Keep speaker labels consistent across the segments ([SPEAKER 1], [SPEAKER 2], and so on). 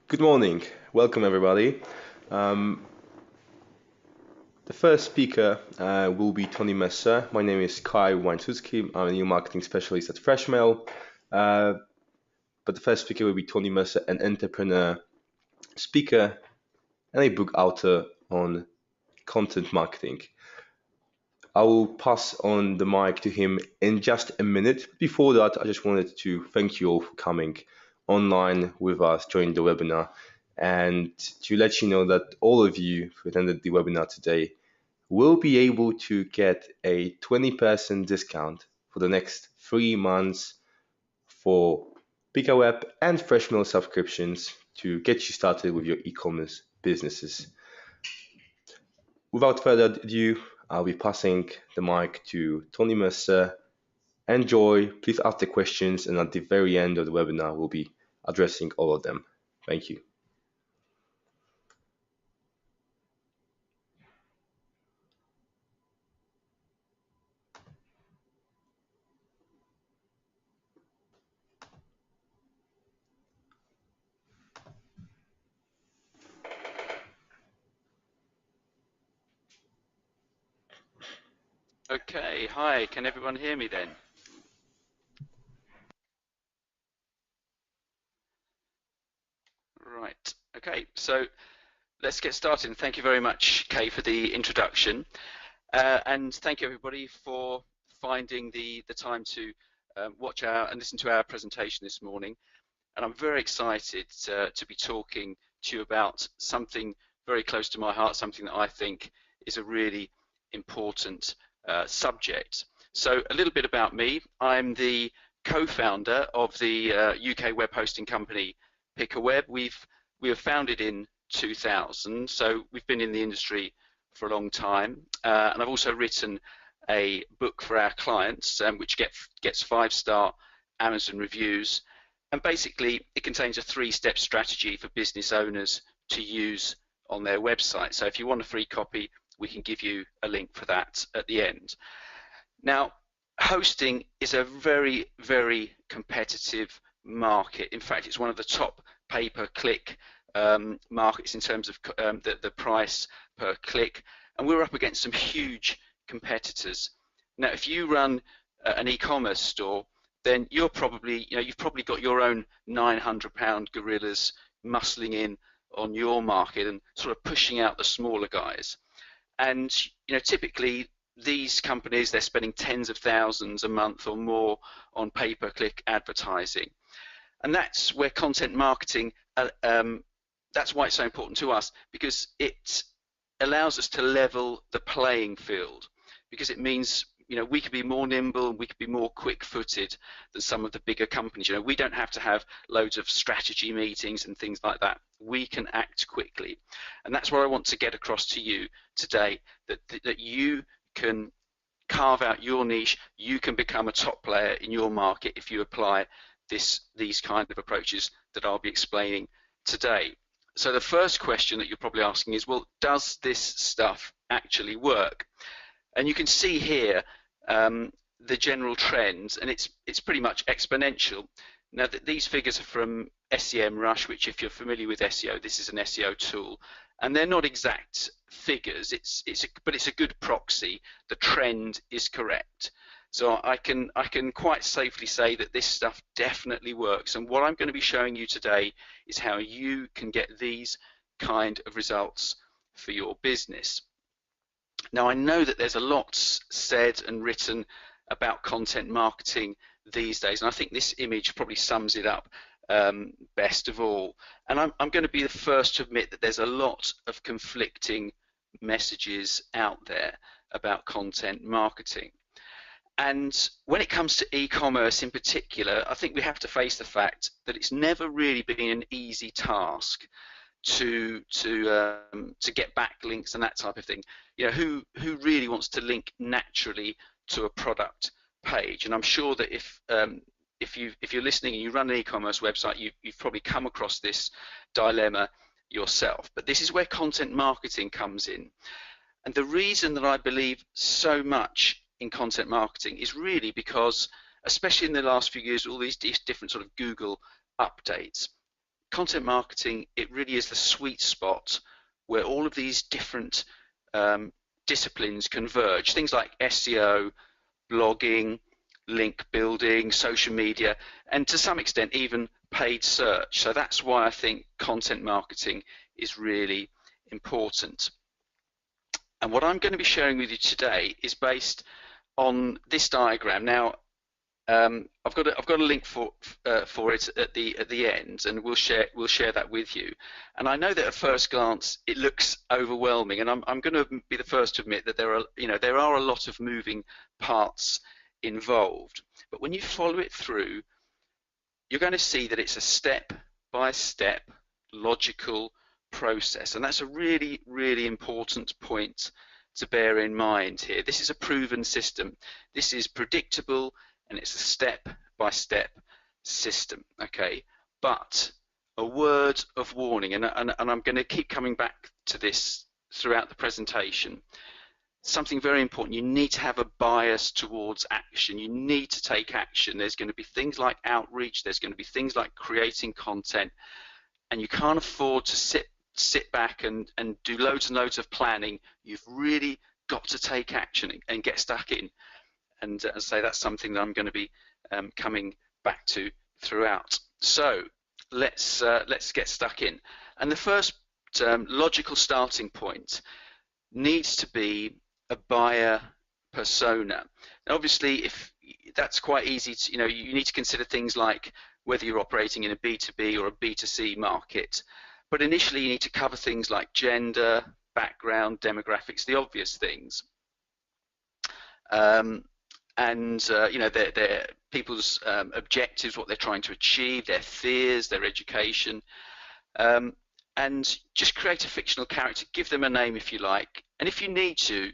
[SPEAKER 1] Good morning. Welcome, everybody. Um, the first speaker will be Tony Messer. My name is Kai Weintuski. I'm a new marketing specialist at Freshmail. But the first speaker will be Tony Messer, an entrepreneur, speaker, and a book author on content marketing. I will pass on the mic to him in just a minute. Before that, I just wanted to thank you all for coming online with us during the webinar and to let you know that all of you who attended the webinar today will be able to get a 20% discount for the next 3 months for PikaWeb and Freshmail subscriptions to get you started with your e-commerce businesses. Without further ado, I'll be passing the mic to Tony Mercer. Enjoy, please ask the questions, and at the very end of the webinar, we'll be addressing all of them. Thank you.
[SPEAKER 2] Okay, hi, can everyone hear me then? Right, okay, so let's get started. Thank you very much, Kay, for the introduction. And thank you everybody for finding the time to watch and listen to our presentation this morning. And I'm very excited to be talking to you about something very close to my heart, something that I think is a really important subject. So a little bit about me. I'm the co-founder of the UK web hosting company PikaWeb. We were founded in 2000, so we've been in the industry for a long time. And I've also written a book for our clients, which gets 5-star Amazon reviews. And basically, it contains a 3-step strategy for business owners to use on their website. So if you want a free copy, we can give you a link for that at the end. Now, hosting is a very, very competitive market. In fact, it's one of the top pay-per-click markets in terms of the price per click. And we're up against some huge competitors. Now, if you run an e-commerce store, then you've probably got your own £900 gorillas muscling in on your market and sort of pushing out the smaller guys. And typically these companies, they're spending tens of thousands a month or more on pay-per-click advertising. And that's where content marketing, that's why it's so important to us, because it allows us to level the playing field, because it means we could be more nimble, we could be more quick-footed than some of the bigger companies. We don't have to have loads of strategy meetings and things like that. We can act quickly. And that's what I want to get across to you today, that you can carve out your niche, you can become a top player in your market if you apply these kind of approaches that I'll be explaining today. So the first question that you're probably asking is, well, does this stuff actually work? And you can see here the general trends, and it's pretty much exponential. Now, these figures are from SEMrush, which, if you're familiar with SEO, this is an SEO tool, and they're not exact figures. But it's a good proxy. The trend is correct. So I can quite safely say that this stuff definitely works. And what I'm going to be showing you today is how you can get these kind of results for your business. Now, I know that there's a lot said and written about content marketing these days, and I think this image probably sums it up best of all. And I'm going to be the first to admit that there's a lot of conflicting messages out there about content marketing. And when it comes to e-commerce in particular, I think we have to face the fact that it's never really been an easy task to get backlinks and that type of thing. Who really wants to link naturally to a product page? And I'm sure that if you're listening and you run an e-commerce website, you've probably come across this dilemma yourself. But this is where content marketing comes in. And the reason that I believe so much in content marketing is really because, especially in the last few years, all these different sort of Google updates, content marketing, it really is the sweet spot where all of these different disciplines converge. Things like SEO, blogging, link building, social media, and to some extent even paid search. So that's why I think content marketing is really important. And what I'm going to be sharing with you today is based on this diagram. Now, I've got a link for it at the end, and we'll share that with you. And I know that at first glance it looks overwhelming, and I'm going to be the first to admit that there are a lot of moving parts involved. But when you follow it through, you're going to see that it's a step-by-step logical process, and that's a really, really important point to bear in mind here. This is a proven system. This is predictable, and it's a step-by-step system, okay? But a word of warning, and I'm going to keep coming back to this throughout the presentation. Something very important, you need to have a bias towards action. You need to take action. There's going to be things like outreach, there's going to be things like creating content, and you can't afford to sit back and do loads and loads of planning. You've really got to take action and get stuck in. And as I say, that's something that I'm going to be coming back to throughout. So let's get stuck in. And the first logical starting point needs to be a buyer persona. Now, obviously, if that's quite easy to, you need to consider things like whether you're operating in a B2B or a B2C market. But initially, you need to cover things like gender, background, demographics, the obvious things. Their people's objectives, what they're trying to achieve, their fears, their education, and just create a fictional character. Give them a name if you like, and if you need to,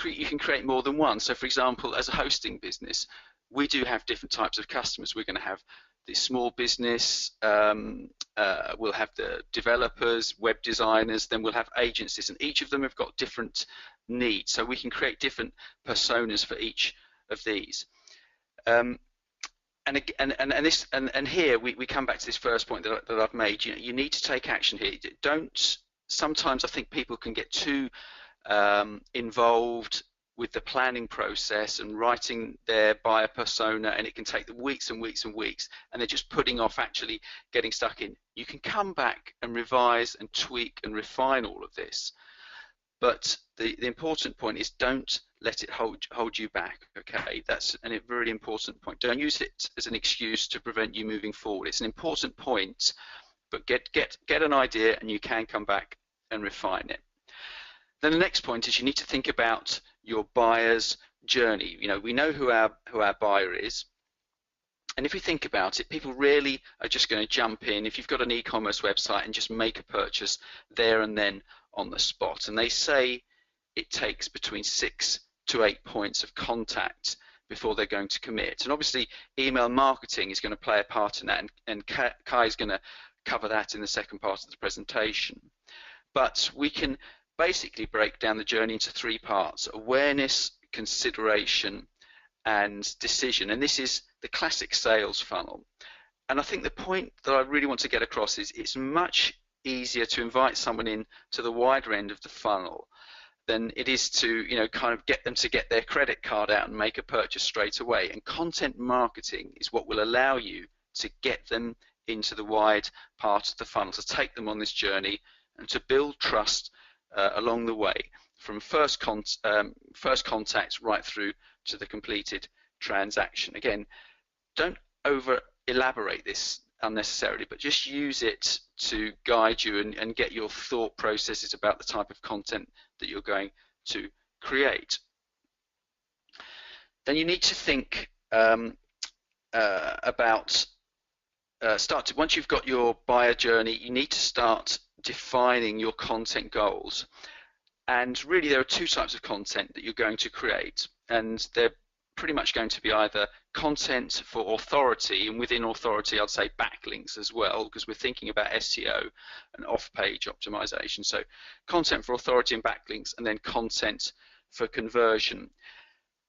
[SPEAKER 2] you can create more than one. So, for example, as a hosting business, we do have different types of customers. We're going to have the small business, we'll have the developers, web designers, then we'll have agencies, and each of them have got different needs. So we can create different personas for each of these. And here we come back to this first point that I've made. You need to take action here. Sometimes I think people can get too involved with the planning process and writing their buyer persona, and it can take them weeks and weeks and weeks, and they're just putting off actually getting stuck in. You can come back and revise and tweak and refine all of this, but the important point is don't let it hold you back, okay? That's a really important point. Don't use it as an excuse to prevent you moving forward. It's an important point, but get an idea and you can come back and refine it. Then the next point is you need to think about your buyer's journey. We know who our buyer is, and if we think about it, people really are just going to jump in if you've got an e-commerce website and just make a purchase there and then on the spot. And they say it takes between 6 to 8 points of contact before they're going to commit. And obviously, email marketing is going to play a part in that, and Kai is going to cover that in the second part of the presentation. But we can basically break down the journey into 3 parts: awareness, consideration, and decision. And this is the classic sales funnel. And I think the point that I really want to get across is it's much easier to invite someone in to the wider end of the funnel than it is to kind of get them to get their credit card out and make a purchase straight away. And content marketing is what will allow you to get them into the wide part of the funnel, to take them on this journey and to build trust along the way, from first contact right through to the completed transaction. Again, don't over elaborate this unnecessarily, but just use it to guide you and get your thought processes about the type of content that you're going to create. Then you need to think once you've got your buyer journey, you need to start defining your content goals. And really there are 2 types of content that you're going to create, and they're pretty much going to be either content for authority, and within authority I'd say backlinks as well, because we're thinking about SEO and off-page optimization. So content for authority and backlinks, and then content for conversion.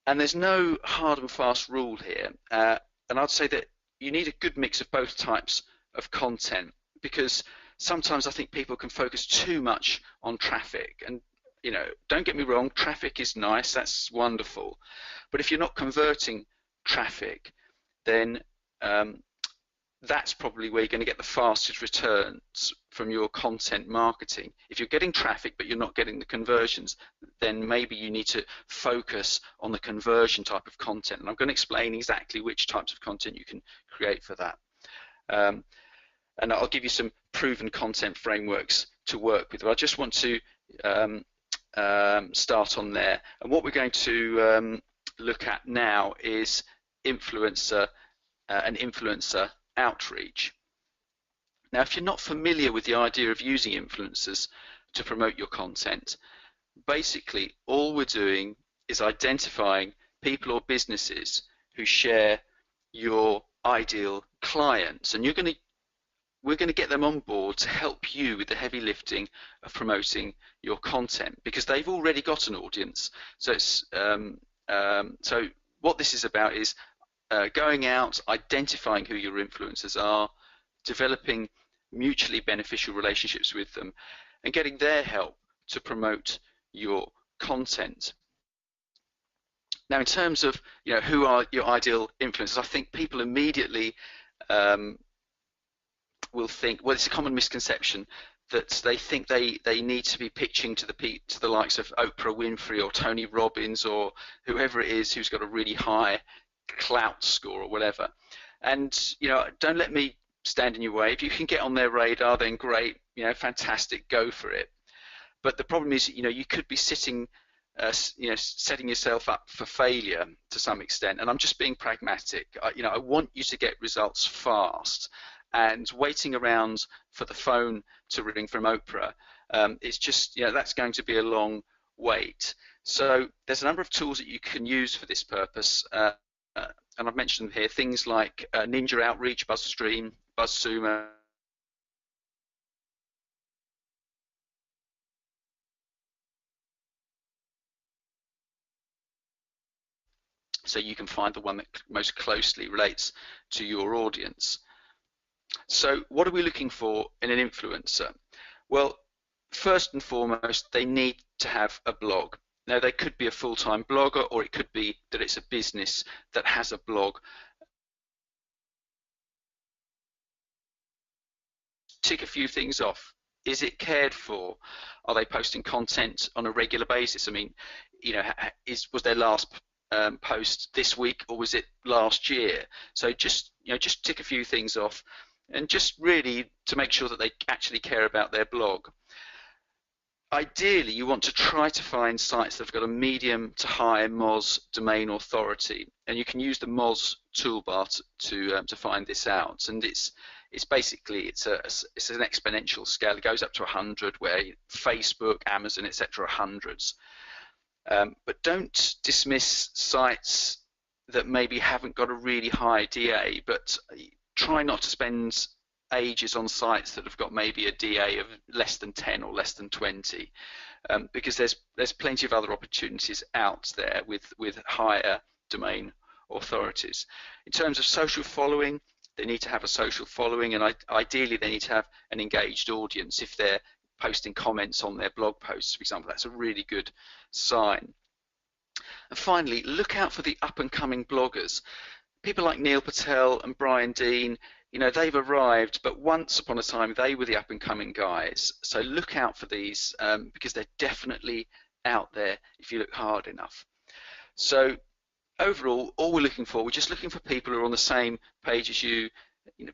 [SPEAKER 2] And there's no hard and fast rule here, and I'd say that you need a good mix of both types of content. because sometimes I think people can focus too much on traffic. And don't get me wrong, traffic is nice, that's wonderful, but if you're not converting traffic, then that's probably where you're going to get the fastest returns from your content marketing. If you're getting traffic but you're not getting the conversions, then maybe you need to focus on the conversion type of content. And I'm going to explain exactly which types of content you can create for that. And I'll give you some proven content frameworks to work with. But I just want to start on there. And what we're going to look at now is influencer and influencer outreach. Now, if you're not familiar with the idea of using influencers to promote your content, basically all we're doing is identifying people or businesses who share your ideal clients, and we're going to get them on board to help you with the heavy lifting of promoting your content, because they've already got an audience. So it's so what this is about is going out, identifying who your influencers are, developing mutually beneficial relationships with them, and getting their help to promote your content. Now, in terms of who are your ideal influencers, I think people immediately will think, well, it's a common misconception that they think they need to be pitching to the likes of Oprah Winfrey or Tony Robbins or whoever it is who's got a really high clout score or whatever. And don't let me stand in your way. If you can get on their radar, then great, fantastic, go for it. But the problem is, you could be setting yourself up for failure to some extent. And I'm just being pragmatic. I want you to get results fast, and waiting around for the phone to ring from Oprah, it's just, that's going to be a long wait. So there's a number of tools that you can use for this purpose. And I've mentioned here things like Ninja Outreach, BuzzStream, BuzzSumo, so you can find the one that most closely relates to your audience. So what are we looking for in an influencer? Well, first and foremost, they need to have a blog. Now, they could be a full-time blogger, or it could be that it's a business that has a blog. Tick a few things off. Is it cared for? Are they posting content on a regular basis? I mean, was their last post this week, or was it last year? So just tick a few things off, and just really to make sure that they actually care about their blog. Ideally, you want to try to find sites that have got a medium to high Moz domain authority, and you can use the Moz toolbar to find this out. And it's basically it's an exponential scale. It goes up to 100, where Facebook, Amazon, etc. are hundreds. But don't dismiss sites that maybe haven't got a really high DA, but try not to spend ages on sites that have got maybe a DA of less than 10 or less than 20, because there's plenty of other opportunities out there with higher domain authorities. In terms of social following, they need to have a social following, and ideally they need to have an engaged audience. If they're posting comments on their blog posts, for example, that's a really good sign. And finally, look out for the up-and-coming bloggers. People like Neil Patel and Brian Dean, they've arrived, but once upon a time they were the up-and-coming guys. So look out for these, because they're definitely out there if you look hard enough. So overall, all we're just looking for people who are on the same page as you,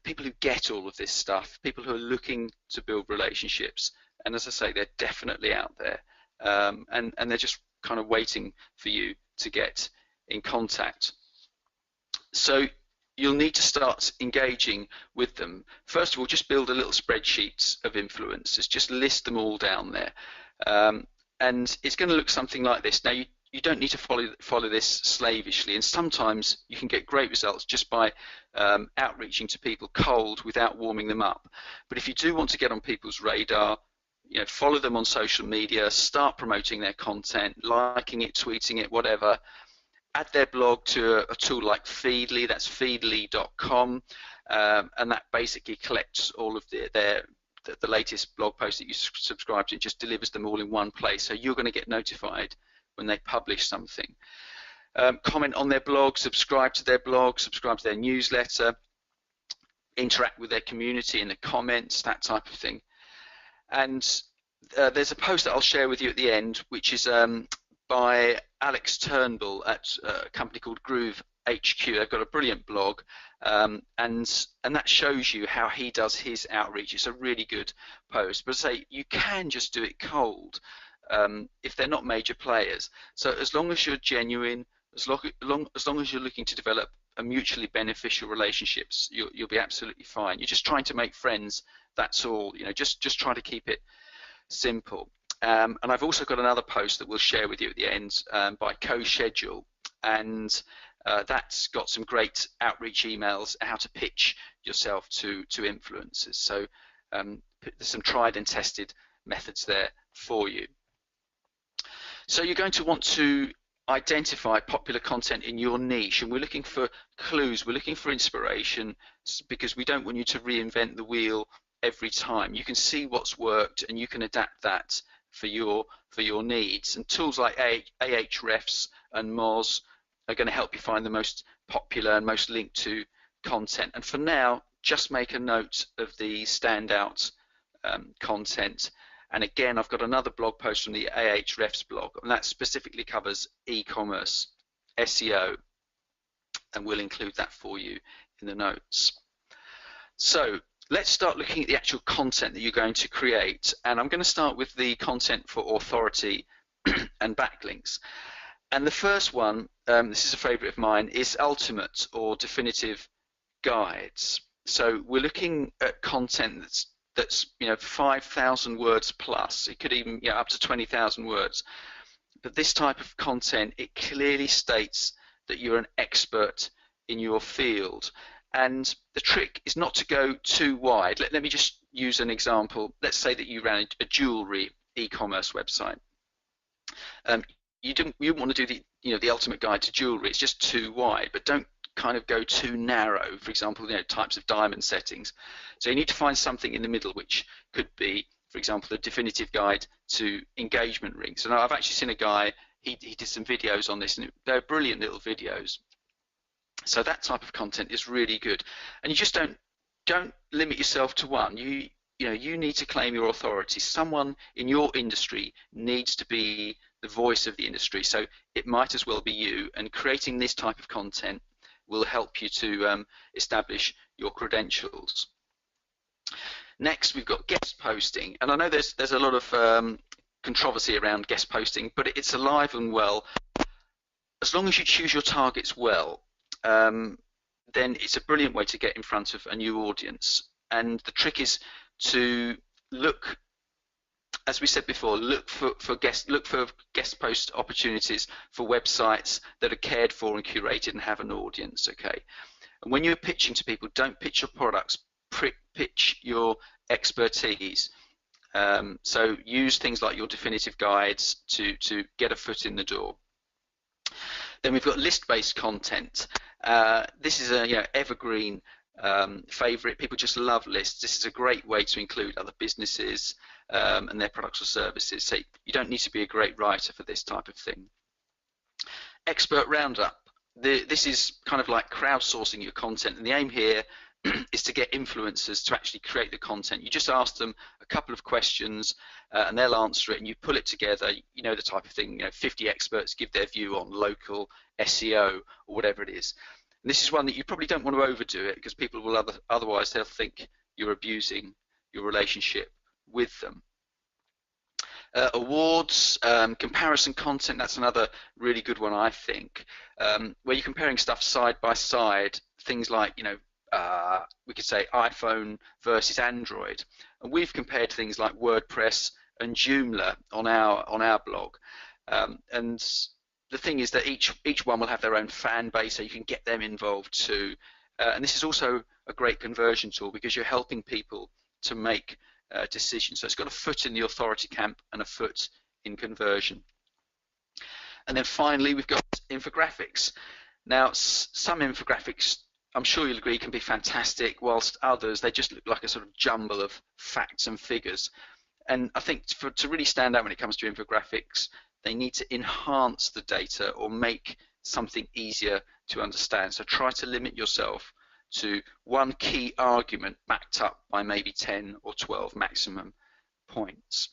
[SPEAKER 2] people who get all of this stuff, people who are looking to build relationships. And as I say, they're definitely out there, and they're just kind of waiting for you to get in contact. So you'll need to start engaging with them. First of all, just build a little spreadsheet of influencers. Just list them all down there, and it's going to look something like this. Now, you don't need to follow this slavishly, and sometimes you can get great results just by outreaching to people cold without warming them up. But if you do want to get on people's radar, follow them on social media, start promoting their content, liking it, tweeting it, whatever. Add their blog to a tool like Feedly, that's feedly.com, and that basically collects all of the latest blog posts that you subscribe to. It just delivers them all in one place, so you're going to get notified when they publish something. Comment on their blog, subscribe to their newsletter, interact with their community in the comments, that type of thing. And there's a post that I'll share with you at the end, which is by Alex Turnbull at a company called Groove HQ. They've got a brilliant blog, and that shows you how he does his outreach. It's a really good post. But say you can just do it cold if they're not major players. So as long as you're genuine, as long as you're looking to develop a mutually beneficial relationships, you'll be absolutely fine. You're just trying to make friends. That's all. Just try to keep it simple. And I've also got another post that we'll share with you at the end by CoSchedule, and that's got some great outreach emails, how to pitch yourself to influencers. So there's some tried and tested methods there for you. So you're going to want to identify popular content in your niche, and we're looking for clues, we're looking for inspiration, because we don't want you to reinvent the wheel every time. You can see what's worked and you can adapt that for your needs, and tools like Ahrefs and Moz are going to help you find the most popular and most linked to content. And for now, just make a note of the standout content. And again, I've got another blog post from the Ahrefs blog, and that specifically covers e-commerce, SEO, and we'll include that for you in the notes. So let's start looking at the actual content that you're going to create, and I'm going to start with the content for authority and backlinks. And the first one, this is a favorite of mine, is ultimate or definitive guides. So we're looking at content that's 5,000 words plus. It could even up to 20,000 words. But this type of content, it clearly states that you're an expert in your field. And the trick is not to go too wide. Let me just use an example. Let's say that you ran a jewelry e-commerce website. You want to do the ultimate guide to jewelry. It's just too wide, but don't kind of go too narrow. For example, types of diamond settings. So you need to find something in the middle, which could be, for example, the definitive guide to engagement rings. And I've actually seen a guy, he did some videos on this, and they're brilliant little videos. So that type of content is really good, and you just don't limit yourself to one. You need to claim your authority. Someone in your industry needs to be the voice of the industry, so it might as well be you. And creating this type of content will help you to establish your credentials. Next, we've got guest posting, and I know there's a lot of controversy around guest posting, but it's alive and well. As long as you choose your targets well, then it's a brilliant way to get in front of a new audience. And the trick is to look, as we said before, look for guest post opportunities for websites that are cared for and curated and have an audience. Okay, and when you're pitching to people, don't pitch your products, pitch your expertise. So use things like your definitive guides to get a foot in the door. Then we've got list-based content. This is a evergreen favorite. People just love lists. This is a great way to include other businesses and their products or services. So you don't need to be a great writer for this type of thing. Expert roundup. This is kind of like crowdsourcing your content, and the aim here is to get influencers to actually create the content. You just ask them a couple of questions and they'll answer it, and you pull it together. You know the type of thing, 50 experts give their view on local SEO or whatever it is. And this is one that you probably don't want to overdo it, because people will otherwise they'll think you're abusing your relationship with them. Awards, comparison content, that's another really good one, I think, where you're comparing stuff side by side, things like, we could say iPhone versus Android, and we've compared things like WordPress and Joomla on our blog, and the thing is that each one will have their own fan base, so you can get them involved too, and this is also a great conversion tool, because you're helping people to make decisions. So it's got a foot in the authority camp and a foot in conversion. And then finally, we've got infographics. Now, some infographics I'm sure you'll agree, can be fantastic, whilst others, they just look like a sort of jumble of facts and figures. And I think to really stand out when it comes to infographics, they need to enhance the data or make something easier to understand. So try to limit yourself to one key argument backed up by maybe 10 or 12 maximum points.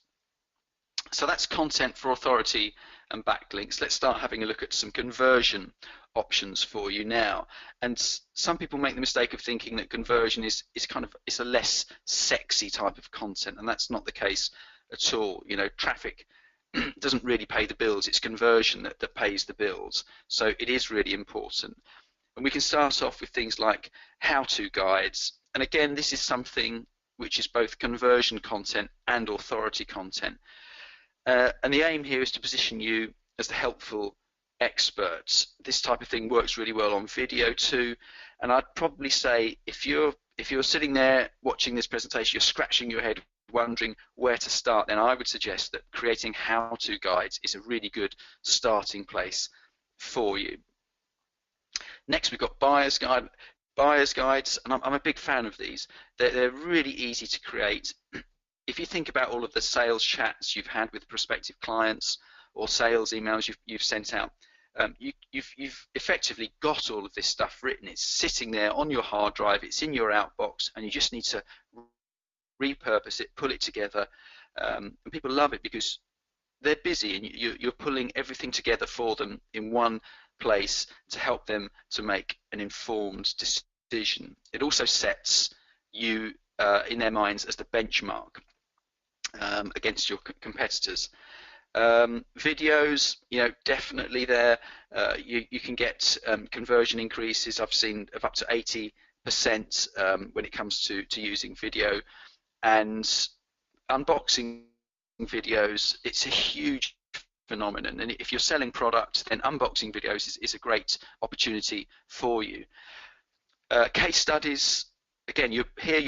[SPEAKER 2] So that's content for authority and backlinks. Let's start having a look at some conversion options for you now. And some people make the mistake of thinking that conversion is a less sexy type of content, and that's not the case at all. You know, traffic doesn't really pay the bills. It's conversion that pays the bills. So it is really important. And we can start off with things like how-to guides. And again, this is something which is both conversion content and authority content. And the aim here is to position you as the helpful experts. This type of thing works really well on video too. And I'd probably say if you're sitting there watching this presentation, you're scratching your head wondering where to start, then I would suggest that creating how-to guides is a really good starting place for you. Next, we've got buyer's guides, and I'm a big fan of these. They're really easy to create. If you think about all of the sales chats you've had with prospective clients or sales emails you've sent out, you've effectively got all of this stuff written. It's sitting there on your hard drive, it's in your outbox, and you just need to repurpose it, pull it together. And people love it because they're busy and you're pulling everything together for them in one place to help them to make an informed decision. It also sets you in their minds as the benchmark against your competitors. Videos, definitely there. You can get conversion increases. I've seen of up to 80% when it comes to using video. And unboxing videos, it's a huge phenomenon, and if you're selling product, then unboxing videos is a great opportunity for you. Case studies, again, you're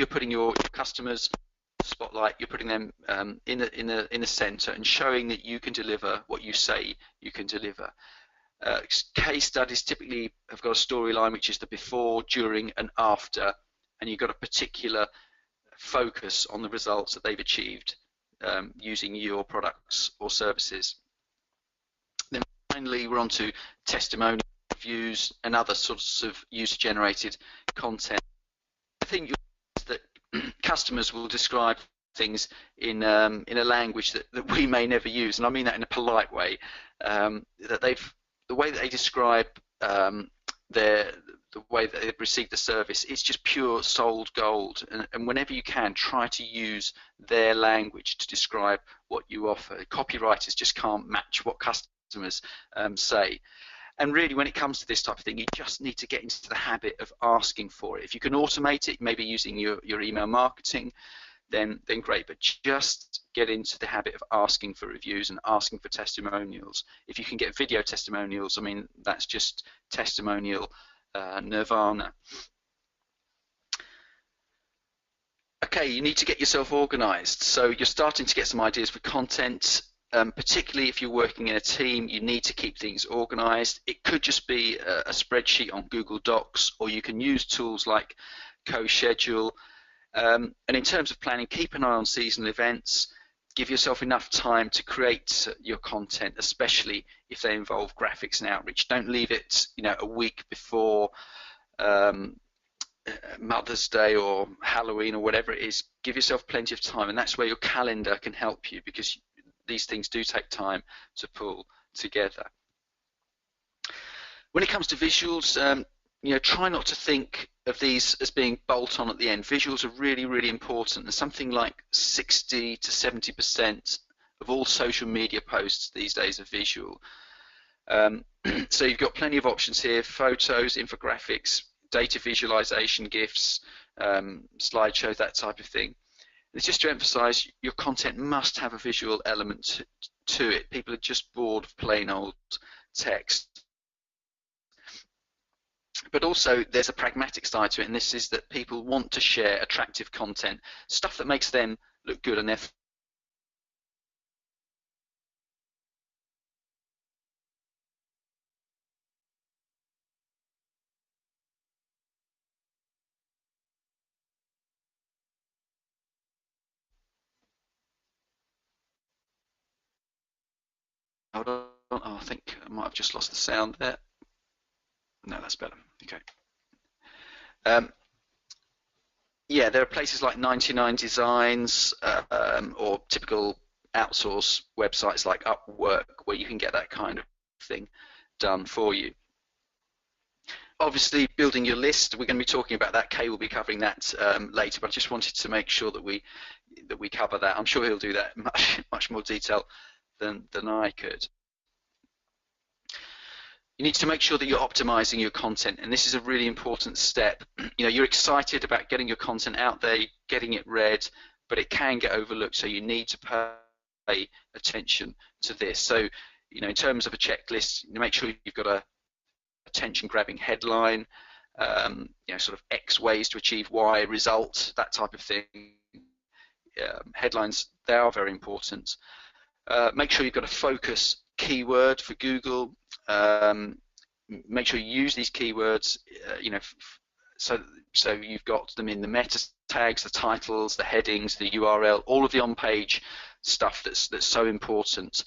[SPEAKER 2] putting your customers spotlight, you're putting them in the center and showing that you can deliver what you say you can deliver. Case studies typically have got a storyline which is the before, during and after, and you've got a particular focus on the results that they've achieved using your products or services. Then finally, we're on to testimonial reviews and other sorts of user-generated content. I think that customers will describe things in a language that we may never use, and I mean that in a polite way. The way that they describe the way that they've received the service, it's just pure sold gold. And whenever you can, try to use their language to describe what you offer. Copywriters just can't match what customers say. And really, when it comes to this type of thing, you just need to get into the habit of asking for it. If you can automate it, maybe using your email marketing, then great. But just get into the habit of asking for reviews and asking for testimonials. If you can get video testimonials, I mean, that's just testimonial nirvana. Okay, you need to get yourself organized. So you're starting to get some ideas for content. Particularly if you're working in a team, you need to keep things organized. It could just be a spreadsheet on Google Docs, or you can use tools like CoSchedule. And in terms of planning, keep an eye on seasonal events. Give yourself enough time to create your content, especially if they involve graphics and outreach. Don't leave it, a week before Mother's Day or Halloween or whatever it is. Give yourself plenty of time, and that's where your calendar can help you, because these things do take time to pull together. When it comes to visuals, try not to think of these as being bolt-on at the end. Visuals are really, really important, and something like 60 to 70% of all social media posts these days are visual. So you've got plenty of options here: photos, infographics, data visualization, GIFs, slideshows, that type of thing. It's just to emphasize, your content must have a visual element to it. People are just bored of plain old text. But also there's a pragmatic side to it, and this is that people want to share attractive content, stuff that makes them look good and their hold on. Oh, I think I might have just lost the sound there. No, that's better. Okay. Yeah, there are places like 99 Designs or typical outsource websites like Upwork where you can get that kind of thing done for you. Obviously, building your list, we're going to be talking about that. Kay will be covering that later, but I just wanted to make sure that we cover that. I'm sure he'll do that in much more detail than I could. You need to make sure that you're optimizing your content, and this is a really important step. You know, you're excited about getting your content out there, getting it read, but it can get overlooked, so you need to pay attention to this. So, you know, in terms of a checklist, make sure you've got a attention-grabbing headline, you know, sort of X ways to achieve Y result, that type of thing. Headlines, they are very important. Make sure you've got a focus keyword for Google. Make sure you use these keywords, you know, so you've got them in the meta tags, the titles, the headings, the URL, all of the on-page stuff that's so important.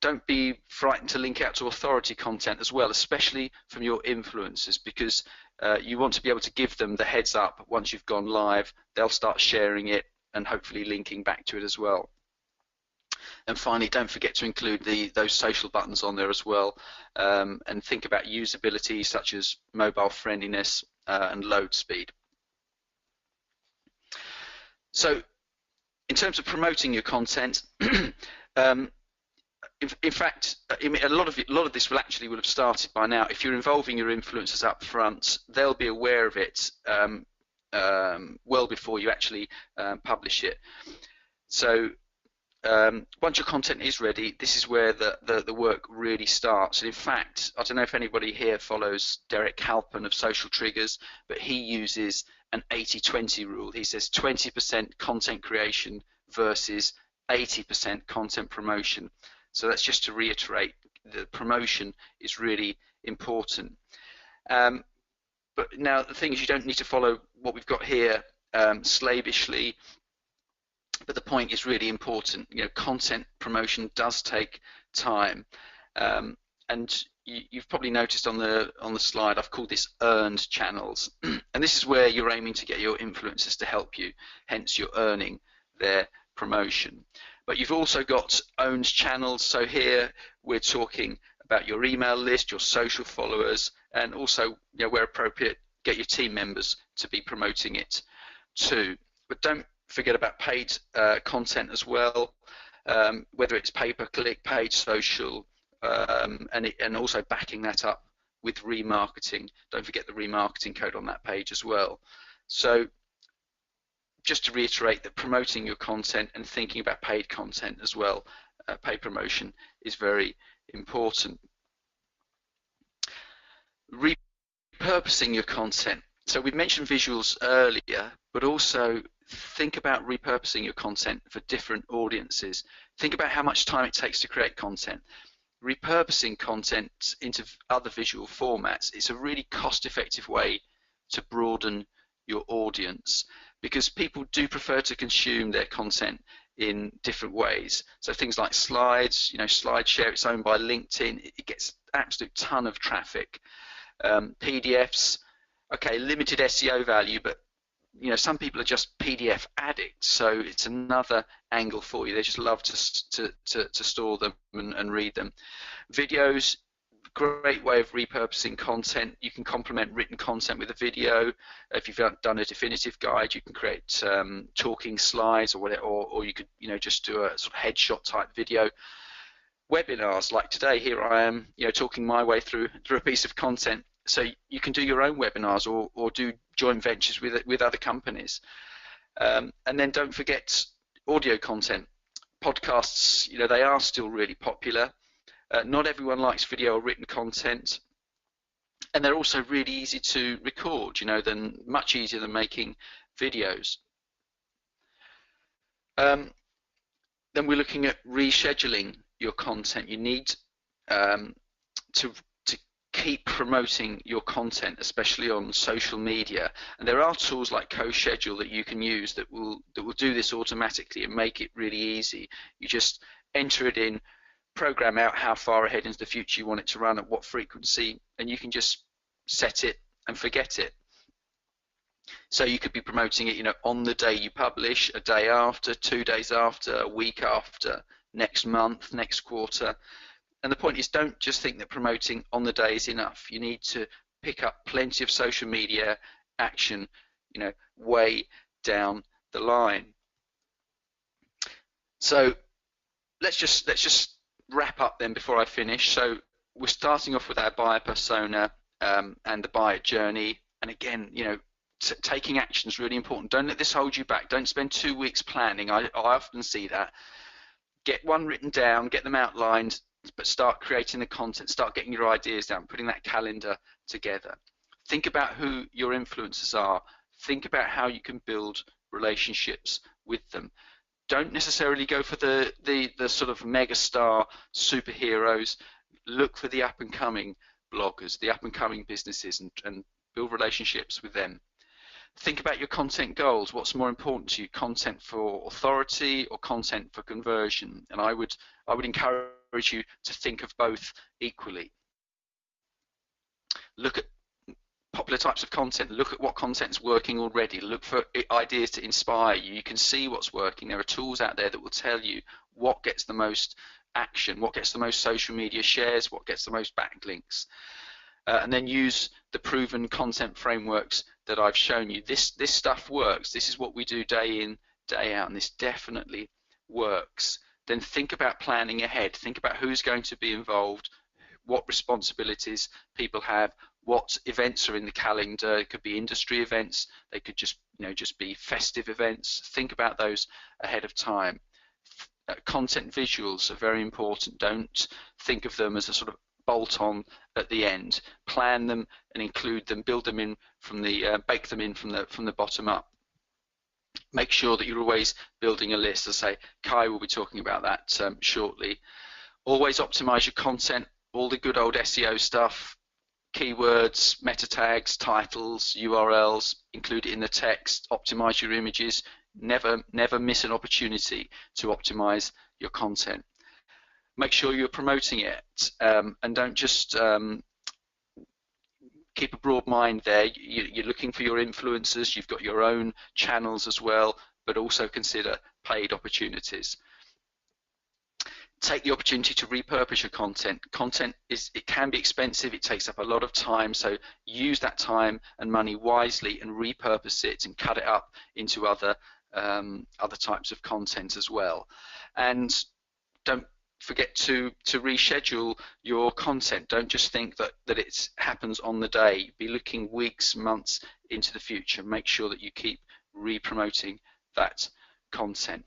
[SPEAKER 2] Don't be frightened to link out to authority content as well, especially from your influencers, because you want to be able to give them the heads up once you've gone live. They'll start sharing it and hopefully linking back to it as well. And finally, don't forget to include those social buttons on there as well, and think about usability such as mobile friendliness and load speed. So in terms of promoting your content, in fact, a lot of this will have started by now. If you're involving your influencers up front, they'll be aware of it well before you actually publish it. So once your content is ready, this is where the work really starts. And in fact, I don't know if anybody here follows Derek Halpern of Social Triggers, but he uses an 80-20 rule. He says 20% content creation versus 80% content promotion. So that's just to reiterate, the promotion is really important. But now the thing is, you don't need to follow what we've got here slavishly, but the point is really important. You know, content promotion does take time, and you've probably noticed on the slide I've called this earned channels, and this is where you're aiming to get your influencers to help you, hence you're earning their promotion. But you've also got owned channels, so here we're talking about your email list, your social followers, and also, you know, where appropriate, get your team members to be promoting it too. But don't forget about paid content as well, whether it's pay-per-click, paid social, and also backing that up with remarketing. Don't forget the remarketing code on that page as well. So just to reiterate that promoting your content and thinking about paid content as well, paid promotion is very important. Repurposing your content. So we mentioned visuals earlier, but also think about repurposing your content for different audiences. Think about how much time it takes to create content. Repurposing content into other visual formats is a really cost-effective way to broaden your audience, because people do prefer to consume their content in different ways. So things like slides, you know, SlideShare, it's owned by LinkedIn, it gets absolute ton of traffic. PDFs, okay, limited SEO value, but you know, some people are just PDF addicts, so it's another angle for you. They just love to store them and read them. Videos, great way of repurposing content. You can complement written content with a video. If you've done a definitive guide, you can create talking slides or whatever, or you could, you know, just do a sort of headshot type video. Webinars, like today, here I am, you know, talking my way through a piece of content. So you can do your own webinars or do joint ventures with other companies. And then don't forget audio content. Podcasts, you know, they are still really popular. Not everyone likes video or written content, and they're also really easy to record, you know, much easier than making videos. Then we're looking at rescheduling your content. You need to keep promoting your content, especially on social media, and there are tools like CoSchedule that you can use that will do this automatically and make it really easy. You just enter it in, program out how far ahead into the future you want it to run, at what frequency, and you can just set it and forget it. So you could be promoting it, on the day you publish, a day after, 2 days after, a week after, next month, next quarter. And the point is, don't just think that promoting on the day is enough. You need to pick up plenty of social media action, way down the line. So let's just wrap up then before I finish. So we're starting off with our buyer persona and the buyer journey. And again, taking action is really important. Don't let this hold you back. Don't spend 2 weeks planning. I often see that. Get one written down, get them outlined, but start creating the content, start getting your ideas down, putting that calendar together. Think about who your influencers are. Think about how you can build relationships with them. Don't necessarily go for the sort of mega star superheroes. Look for the up and coming bloggers, the up and coming businesses, and build relationships with them. Think about your content goals. What's more important to you, content for authority or content for conversion? And I would encourage you to think of both equally. Look at popular types of content. Look at what content's working already. Look for ideas to inspire you. You can see what's working. There are tools out there that will tell you what gets the most action, what gets the most social media shares, what gets the most backlinks. And then use the proven content frameworks that I've shown you. This stuff works. This is what we do day in, day out, and this definitely works. Then think about planning ahead. Think about who's going to be involved, what responsibilities people have, what events are in the calendar. It could be industry events. They could just be festive events. Think about those ahead of time. Content visuals are very important. Don't think of them as a sort of bolt on at the end. Plan them and include them, build them in from the bake them in from the bottom up. Make sure that you're always building a list. As I say, Kai will be talking about that shortly. Always optimize your content, all the good old SEO stuff, keywords, meta tags, titles, URLs, include it in the text, optimize your images. Never miss an opportunity to optimize your content. Make sure you're promoting it, and don't just keep a broad mind there. You're looking for your influencers. You've got your own channels as well, but also consider paid opportunities. Take the opportunity to repurpose your content. It can be expensive. It takes up a lot of time. So use that time and money wisely and repurpose it and cut it up into other types of content as well. And don't forget to reschedule your content. Don't just think that it happens on the day. Be looking weeks, months into the future. Make sure that you keep re-promoting that content.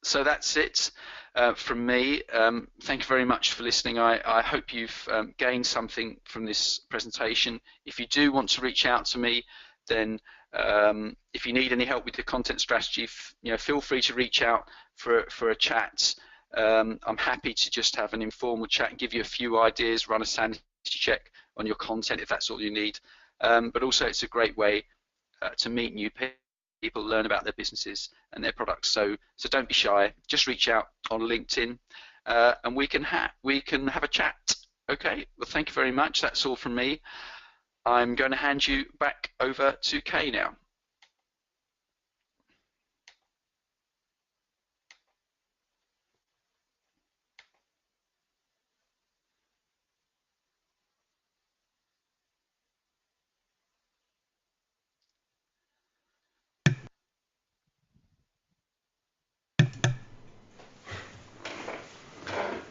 [SPEAKER 2] So that's it from me. Thank you very much for listening. I hope you've gained something from this presentation. If you do want to reach out to me, then if you need any help with your content strategy, feel free to reach out for a chat. I'm happy to just have an informal chat and give you a few ideas, run a sanity check on your content if that's all you need. But also it's a great way to meet new people, learn about their businesses and their products. So don't be shy. Just reach out on LinkedIn and we can have a chat. Okay. Well, thank you very much. That's all from me. I'm going to hand you back over to Kay now.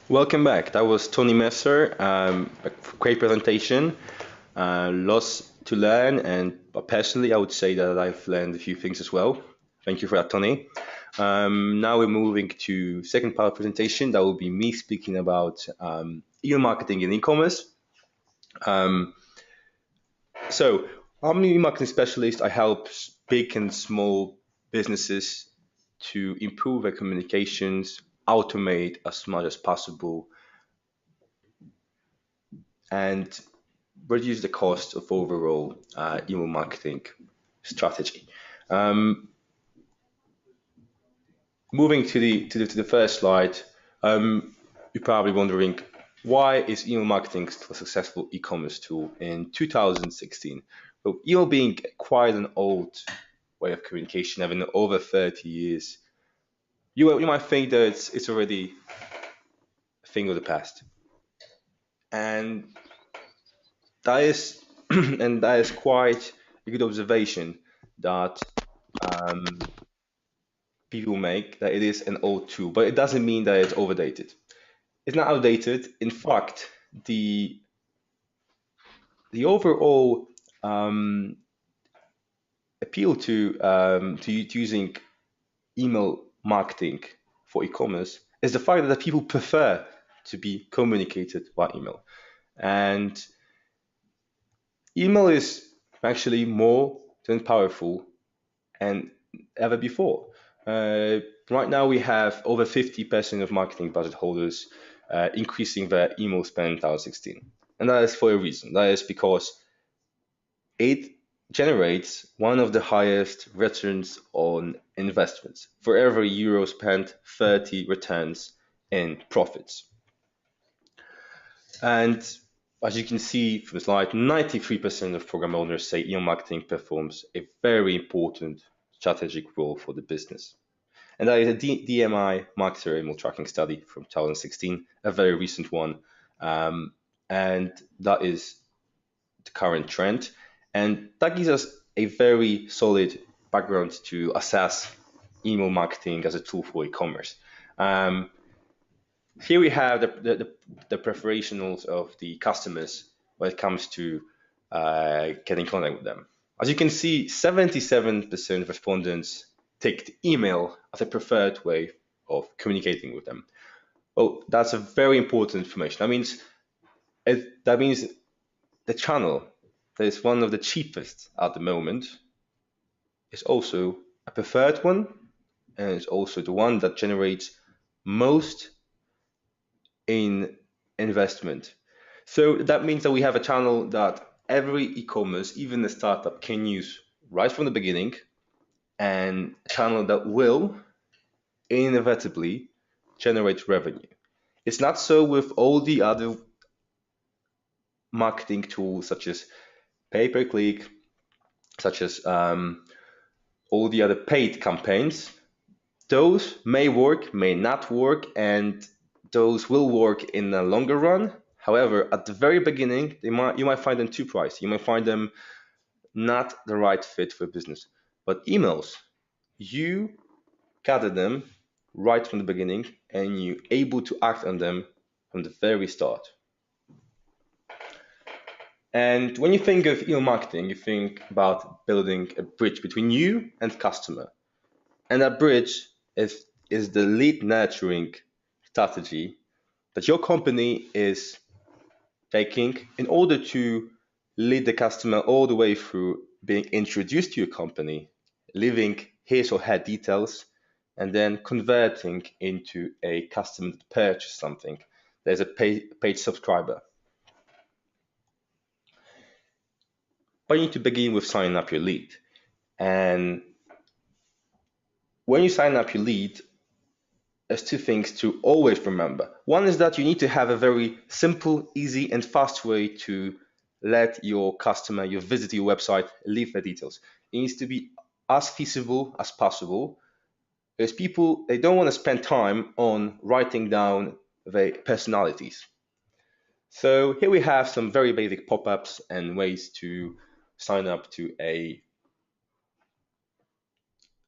[SPEAKER 1] Welcome back. That was Tony Messer. A great presentation. Lots to learn, and personally, I would say that I've learned a few things as well. Thank you for that, Tony. Now we're moving to second part of the presentation. That will be me speaking about email marketing and e-commerce. So I'm an email marketing specialist. I help big and small businesses to improve their communications, automate as much as possible, and reduce the cost of overall email marketing strategy. Moving to the first slide, You're probably wondering, why is email marketing still a successful e-commerce tool in 2016? Well, email being quite an old way of communication, having over 30 years, you might think that it's already a thing of the past. And that is and that is quite a good observation that people make, that it is an old tool, but it doesn't mean that it's overdated. It's not outdated. In fact, the overall appeal to using email marketing for e-commerce is the fact that people prefer to be communicated by email, and email is actually more than powerful and ever before. Right now, we have over 50% of marketing budget holders increasing their email spend in 2016. And that is for a reason. That is because it generates one of the highest returns on investments. For every euro spent, 30 returns in profits. And as you can see from the slide, 93% of program owners say email marketing performs a very important strategic role for the business. And that is a DMI marketer email tracking study from 2016, a very recent one. And that is the current trend. And that gives us a very solid background to assess email marketing as a tool for e-commerce. Here we have the preparationals of the customers when it comes to getting in contact with them. As you can see, 77% of respondents take email as a preferred way of communicating with them. Well, that's a very important information. That means the channel that is one of the cheapest at the moment is also a preferred one, and it's also the one that generates most in investment. So that means that we have a channel that every e-commerce, even a startup, can use right from the beginning, and a channel that will inevitably generate revenue. It's not so with all the other marketing tools, such as pay-per-click, such as all the other paid campaigns. Those may work, may not work, and those will work in the longer run. However, at the very beginning, you might find them too pricey. You might find them not the right fit for business. But emails, you gather them right from the beginning, and you're able to act on them from the very start. And when you think of email marketing, you think about building a bridge between you and customer. And that bridge is the lead nurturing strategy that your company is taking in order to lead the customer all the way through being introduced to your company, leaving his or her details, and then converting into a customer that purchase something. There's a paid subscriber. But you need to begin with signing up your lead. And when you sign up your lead, there's two things to always remember. One is that you need to have a very simple, easy, and fast way to let your customer, your visitor, your website, leave their details. It needs to be as feasible as possible, because people, they don't want to spend time on writing down their personalities. So here we have some very basic pop-ups and ways to sign up to a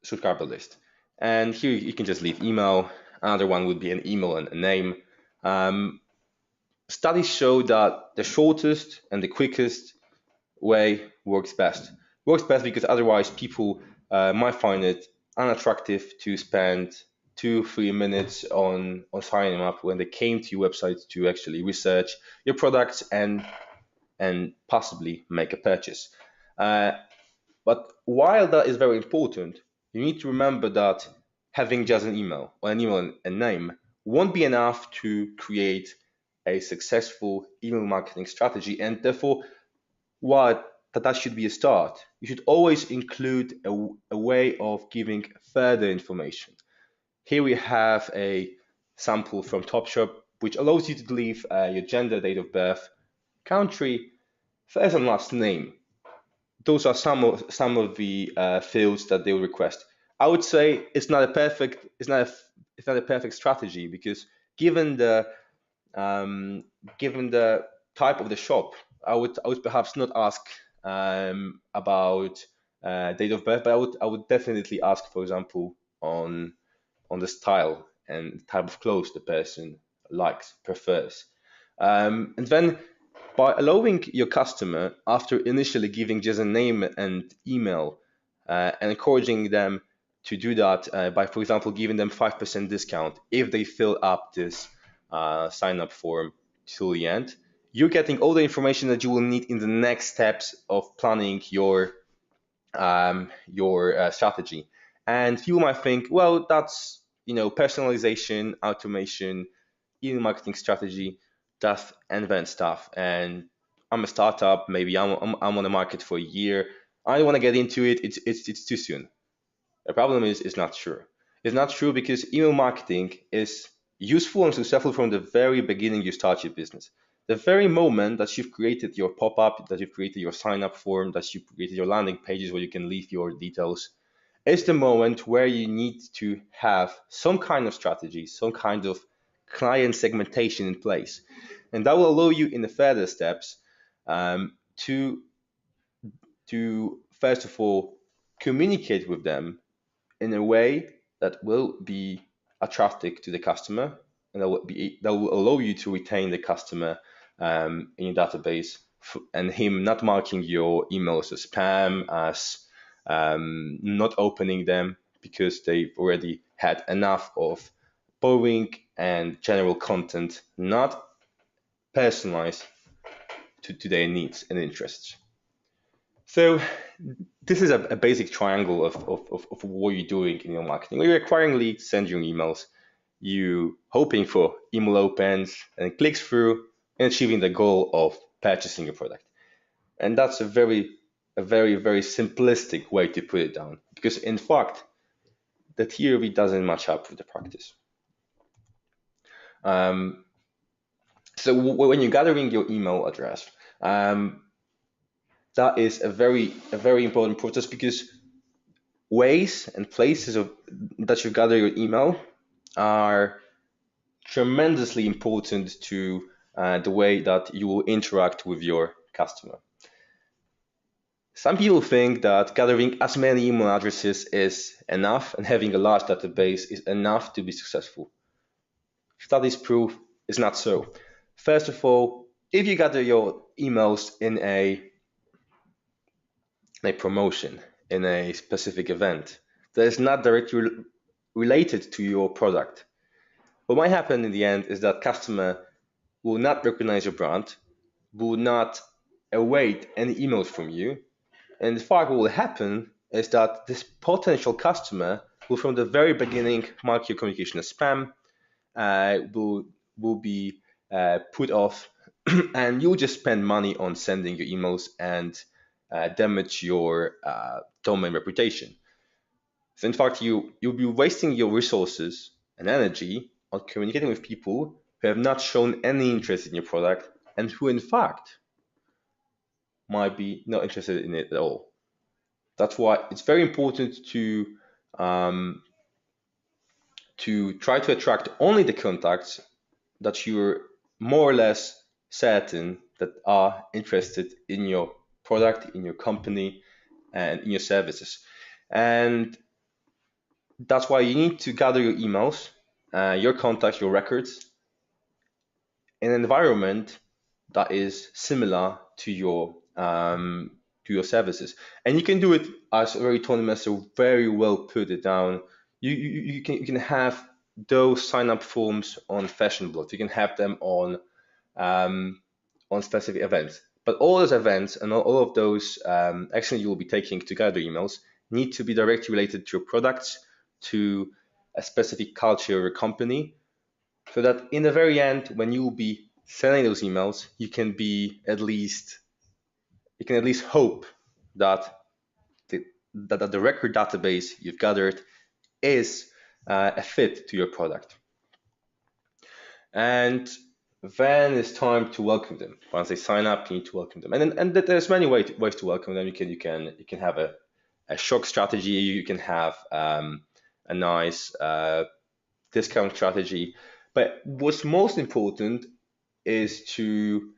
[SPEAKER 1] subscriber list. And here you can just leave email. Another one would be an email and a name. Studies show that the shortest and the quickest way works best. Works best because otherwise people might find it unattractive to spend 2-3 minutes on signing up when they came to your website to actually research your products and possibly make a purchase. But while that is very important, you need to remember that having just an email or an email and a name won't be enough to create a successful email marketing strategy. And therefore, while that should be a start, you should always include a way of giving further information. Here we have a sample from Topshop which allows you to leave your gender, date of birth, country, first and last name. Those are some of the fields that they will request. I would say it's not a perfect strategy, because given the given the type of the shop, I would perhaps not ask about date of birth, but I would definitely ask, for example, on the style and type of clothes the person likes, prefers. And then by allowing your customer, after initially giving just a name and email, and encouraging them to do that by, for example, giving them 5% discount if they fill up this sign up form till the end, you're getting all the information that you will need in the next steps of planning your strategy. And you might think, well, that's personalization, automation, email marketing strategy, that's advanced stuff. And I'm a startup. Maybe I'm on the market for a year. I don't want to get into it. It's too soon. The problem is it's not true. It's not true because email marketing is useful and successful from the very beginning you start your business. The very moment that you've created your pop-up, that you've created your sign-up form, that you've created your landing pages where you can leave your details, is the moment where you need to have some kind of strategy, some kind of client segmentation in place. And that will allow you in the further steps to first of all communicate with them in a way that will be attractive to the customer, and that will allow you to retain the customer in your database, and him not marking your emails as spam, as not opening them because they've already had enough of boring and general content, not personalized to their needs and interests. So this is a basic triangle of what you're doing in your marketing. You're acquiring leads, sending emails, you hoping for email opens and clicks through, and achieving the goal of purchasing your product. And that's a very, very simplistic way to put it down, because in fact, the theory doesn't match up with the practice. So when you're gathering your email address, that is a very important process, because ways and places that you gather your email are tremendously important to the way that you will interact with your customer. Some people think that gathering as many email addresses is enough, and having a large database is enough to be successful. Studies prove it's not so. First of all, if you gather your emails in a promotion, in a specific event that is not directly related to your product, what might happen in the end is that customer will not recognize your brand, will not await any emails from you. And in fact, what will happen is that this potential customer will, from the very beginning, mark your communication as spam, will be put off, and you'll just spend money on sending your emails and damage your domain reputation. So in fact, you'll be wasting your resources and energy on communicating with people who have not shown any interest in your product, and who in fact might be not interested in it at all. That's why it's very important to try to attract only the contacts that you're more or less certain that are interested in your product, in your company, and in your services. And that's why you need to gather your emails, your contacts, your records in an environment that is similar to your services. And you can do it, as already Tony Messer very well put it down. You can have those sign up forms on fashion blogs. You can have them on specific events. But all those events and all of those actions you will be taking to gather emails need to be directly related to your products, to a specific culture or company, so that in the very end, when you will be sending those emails, you can at least hope that the record database you've gathered is a fit to your product. And then it's time to welcome them. Once they sign up, you need to welcome them. And there's many ways to welcome them. You can have a shock strategy. You can have a nice discount strategy. But what's most important is to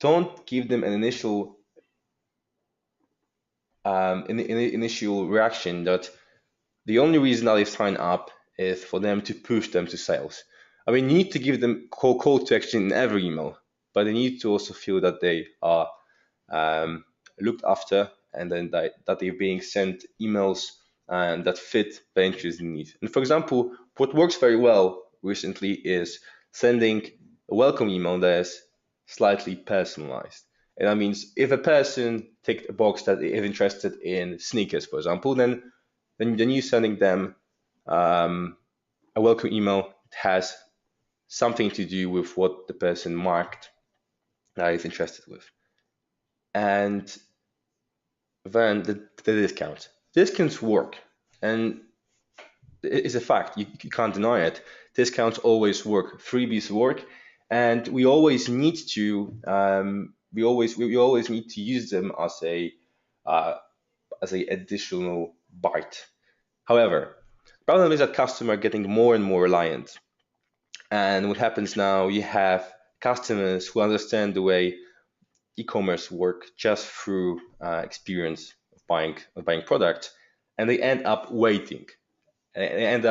[SPEAKER 1] don't give them an initial reaction that the only reason that they sign up is for them to push them to sales. I mean, you need to give them call to action in every email, but they need to also feel that they are looked after, and then that they're being sent emails that fit their interests and needs. And for example, what works very well recently is sending a welcome email that is slightly personalized. And that means if a person ticked a box that is interested in sneakers, for example, then you're sending them a welcome email that has something to do with what the person marked that is interested with. And then the discount. Discounts work, and it's a fact. You can't deny it. Discounts always work. Freebies work, and we always need to we always need to use them as a additional bite. However, the problem is that customers are getting more and more reliant. And what happens now, you have customers who understand the way e-commerce work just through experience of buying product, and they end up waiting. They end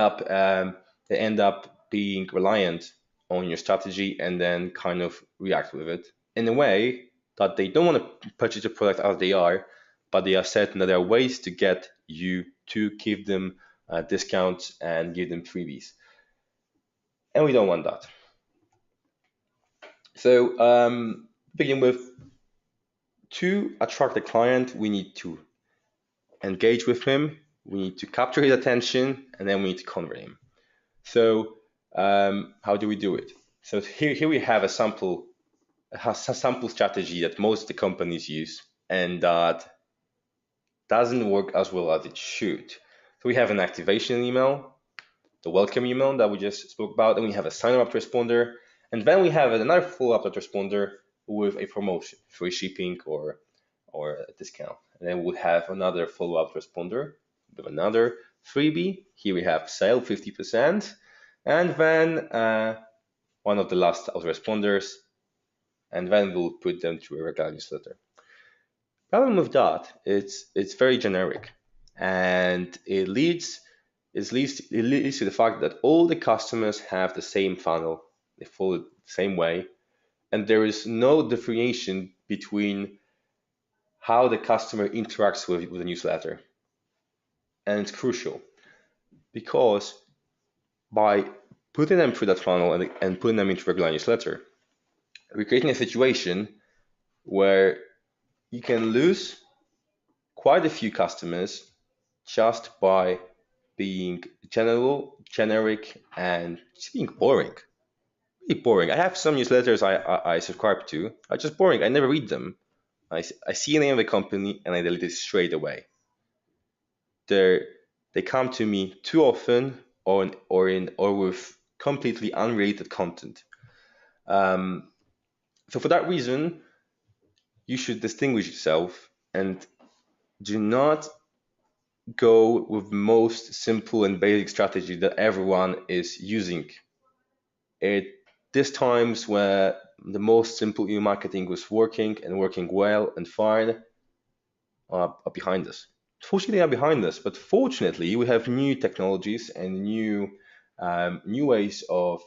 [SPEAKER 1] up being reliant on your strategy and then kind of react with it in a way that they don't want to purchase the product as they are, but they are certain that there are ways to get you to give them discounts and give them freebies, and we don't want that. So begin with, to attract a client, we need to engage with him, we need to capture his attention, and then we need to convert him. So how do we do it? So here we have a sample strategy that most of the companies use, and that doesn't work as well as it should. So we have an activation email, the welcome email that we just spoke about, and we have a sign up responder, and then we have another follow-up responder with a promotion, free shipping or a discount. And then we'll have another follow-up responder with another freebie. Here we have sale 50%, and then one of the last autoresponders, and then we'll put them through a regular newsletter. Problem with that, it's very generic, and it leads to the fact that all the customers have the same funnel, they follow it the same way, and there is no differentiation between how the customer interacts with the newsletter. And it's crucial because by putting them through that funnel and putting them into regular newsletter, we're creating a situation where you can lose quite a few customers just by being generic, and just being boring. Really boring. I have some newsletters I subscribe to, are just boring. I never read them. I see the name of the company and I delete it straight away. They come to me too often or with completely unrelated content. So for that reason, you should distinguish yourself and do not go with the most simple and basic strategy that everyone is using. These times where the most simple email marketing was working and working well and fine are behind us. Fortunately, are behind us, but fortunately, we have new technologies and new ways of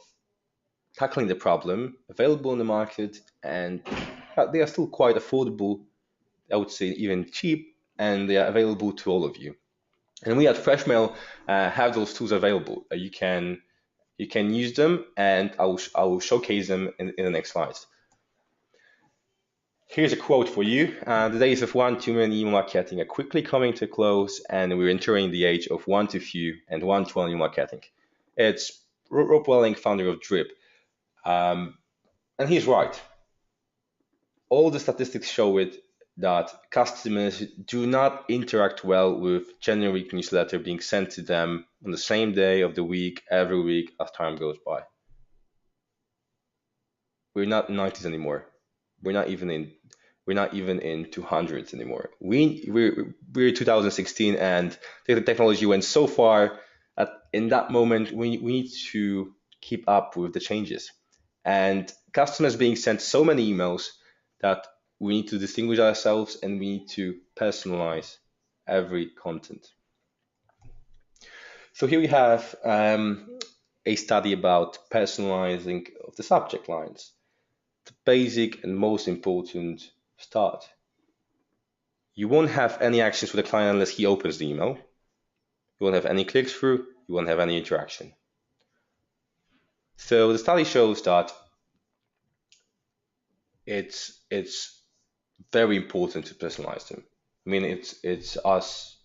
[SPEAKER 1] tackling the problem available in the market, and they are still quite affordable. I would say even cheap, and they are available to all of you. And we at Freshmail have those tools available. You can use them, and I will showcase them in the next slides. Here's a quote for you. The days of one-to-many email marketing are quickly coming to a close, and we're entering the age of one-to-few and one-to-one email marketing. It's Rob Welling, founder of Drip. And he's right. All the statistics show it, that customers do not interact well with generic newsletter being sent to them on the same day of the week, every week as time goes by. we're not in 90s anymore. We're not even in 200s anymore. We're 2016, and the technology went so far that in that moment we need to keep up with the changes. And customers being sent so many emails that we need to distinguish ourselves and we need to personalize every content. So here we have a study about personalizing of the subject lines. The basic and most important start. You won't have any actions for the client unless he opens the email. You won't have any clicks through. You won't have any interaction. So the study shows that it's very important to personalize them. I mean, it's us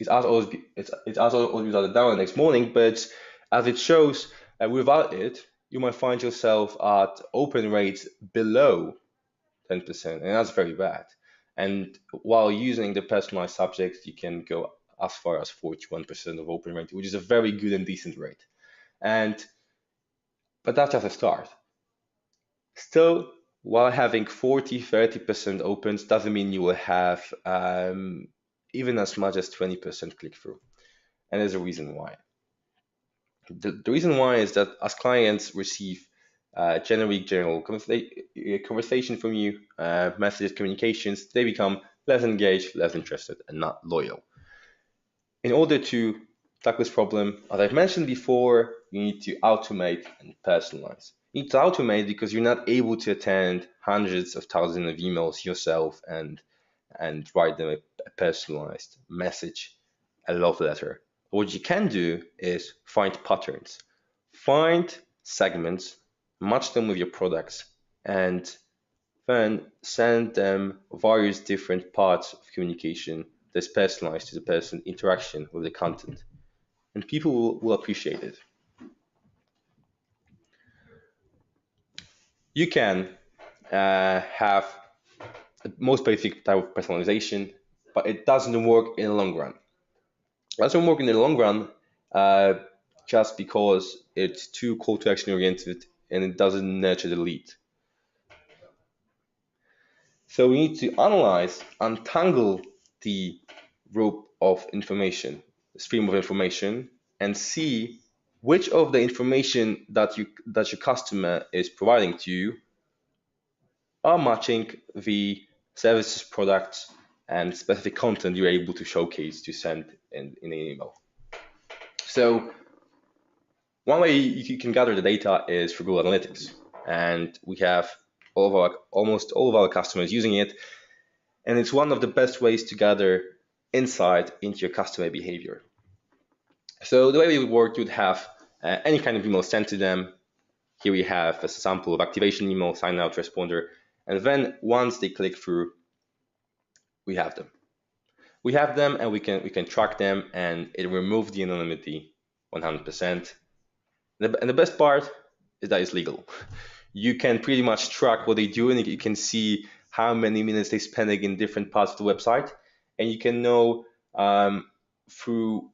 [SPEAKER 1] always are down the next morning, but as it shows, without it, you might find yourself at open rates below 10%, and that's very bad. And while using the personalized subjects, you can go as far as 41% of open rate, which is a very good and decent rate. But that's just a start. Still, while having 40-30% opens doesn't mean you will have even as much as 20% click through. And there's a reason why. The reason why is that as clients receive general conversation from you, messages, communications, they become less engaged, less interested, and not loyal. In order to tackle this problem, as I've mentioned before, you need to automate and personalize. You need to automate because you're not able to attend hundreds of thousands of emails yourself and write them a personalized message, a love letter. What you can do is find patterns, find segments, match them with your products, and then send them various different parts of communication that's personalized to the person interaction with the content. And people will appreciate it. You can have the most basic type of personalization, but it doesn't work in the long run. It doesn't work in the long run just because it's too call to action oriented and it doesn't nurture the lead. So we need to analyze, untangle the rope of information, the stream of information, and see which of the information that your customer is providing to you are matching the services, products, and specific content you're able to showcase to send in an email. So one way you can gather the data is through Google Analytics, and we have almost all of our customers using it, and it's one of the best ways to gather insight into your customer behavior. So the way we would work, you'd have any kind of email sent to them. Here we have a sample of activation email, sign out responder, and then once they click through, we have them. We have them, and we can track them, and it removes the anonymity 100%. And the best part is that it's legal. You can pretty much track what they do, and you can see how many minutes they're spending in different parts of the website, and you can know through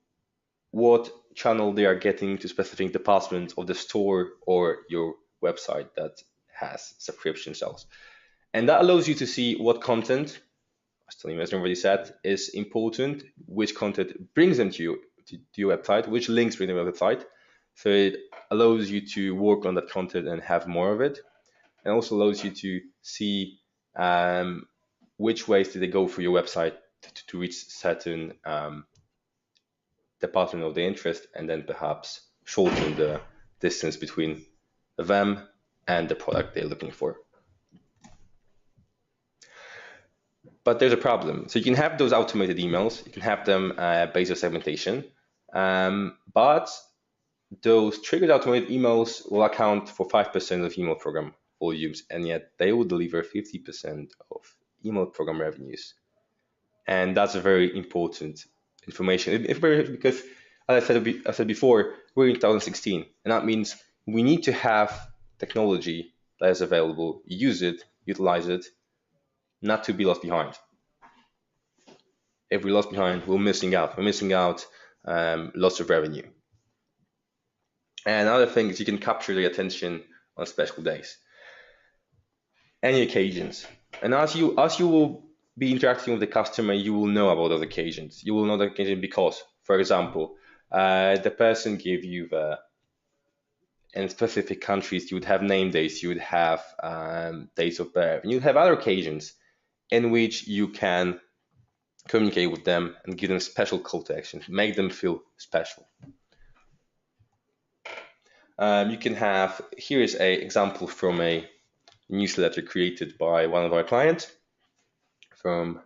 [SPEAKER 1] what channel they are getting to specific department of the store or your website that has subscription sales. And that allows you to see what content, as Tony Mesner already said, is important, which content brings them to your website, which links bring them to your website. So it allows you to work on that content and have more of it. And also allows you to see which ways did they go through your website to reach certain department of their interest, and then perhaps shorten the distance between them and the product they're looking for. But there's a problem. So you can have those automated emails, you can have them based on segmentation, but those triggered automated emails will account for 5% of email program volumes, and yet they will deliver 50% of email program revenues. And that's a very important information. Because, as I said before, we're in 2016, and that means we need to have technology that is available, use it, utilize it, not to be lost behind. If we're lost behind, we're missing out. We're missing out lots of revenue. And another thing is you can capture the attention on special days. any occasions. And as you will be interacting with the customer, you will know about those occasions. You will know the occasion because, for example, the person gave you in specific countries, you would have name days, you would have dates of birth, and you have other occasions in which you can communicate with them and give them special call to action, make them feel special. You can have, here is an example from a newsletter created by one of our clients from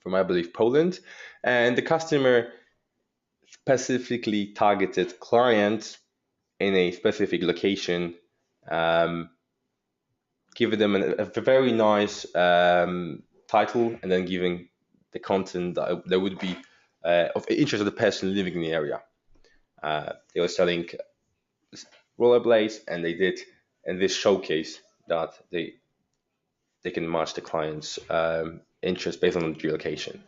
[SPEAKER 1] I believe Poland, and the customer specifically targeted clients in a specific location, giving them a very nice title, and then giving the content that would be of interest of the person living in the area. They were selling rollerblades, and they did in this showcase that they can match the client's interest based on the geolocation.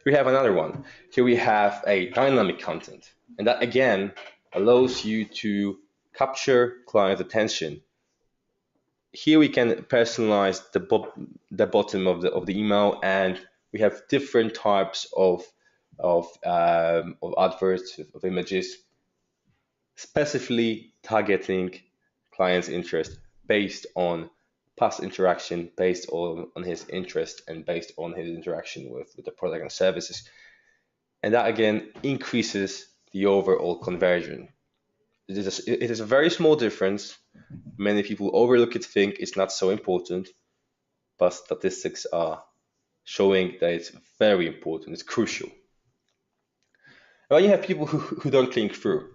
[SPEAKER 1] We have another one. Here we have a dynamic content, and that again allows you to capture client attention. Here we can personalize the bottom of the email, and we have different types of adverts, of images, specifically targeting client's interest based on past interaction, based on his interest, and based on his interaction with the product and services. And that again increases the overall conversion. It is a very small difference. Many people overlook it, think it's not so important, but statistics are showing that it's very important, it's crucial. And when you have people who don't click through,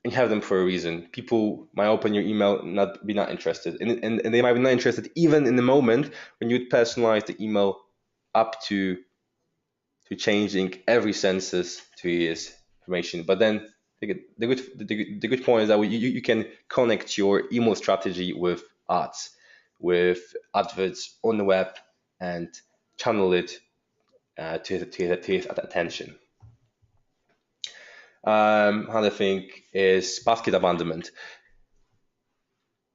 [SPEAKER 1] and you have them for a reason. People might open your email and not be not interested, and they might be not interested even in the moment when you would personalize the email up to changing every census to his information. But then the good point is that you can connect your email strategy with ads, with adverts on the web, and channel it to his attention. Another thing is basket abandonment.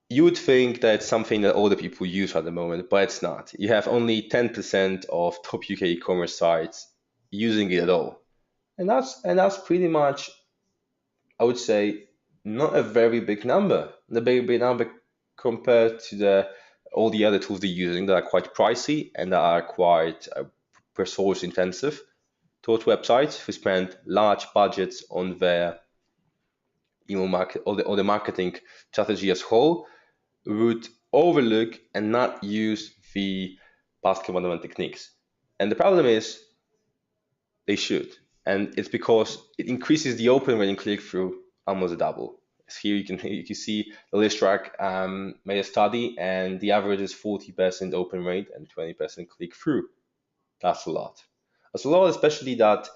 [SPEAKER 1] You would think that it's something that all the people use at the moment, but it's not. You have only 10% of top UK e-commerce sites using it at all, and that's pretty much, I would say, not a very big number. The big number compared to all the other tools they're using that are quite pricey and that are quite resource intensive towards websites who spend large budgets on their email market or the marketing strategy as whole, would overlook and not use the basket abandonment techniques. And the problem is they should. And it's because it increases the open rate and click through almost a double. So here you can see the Listrak made a study, and the average is 40% open rate and 20% click through. That's a lot. That's a lot, especially that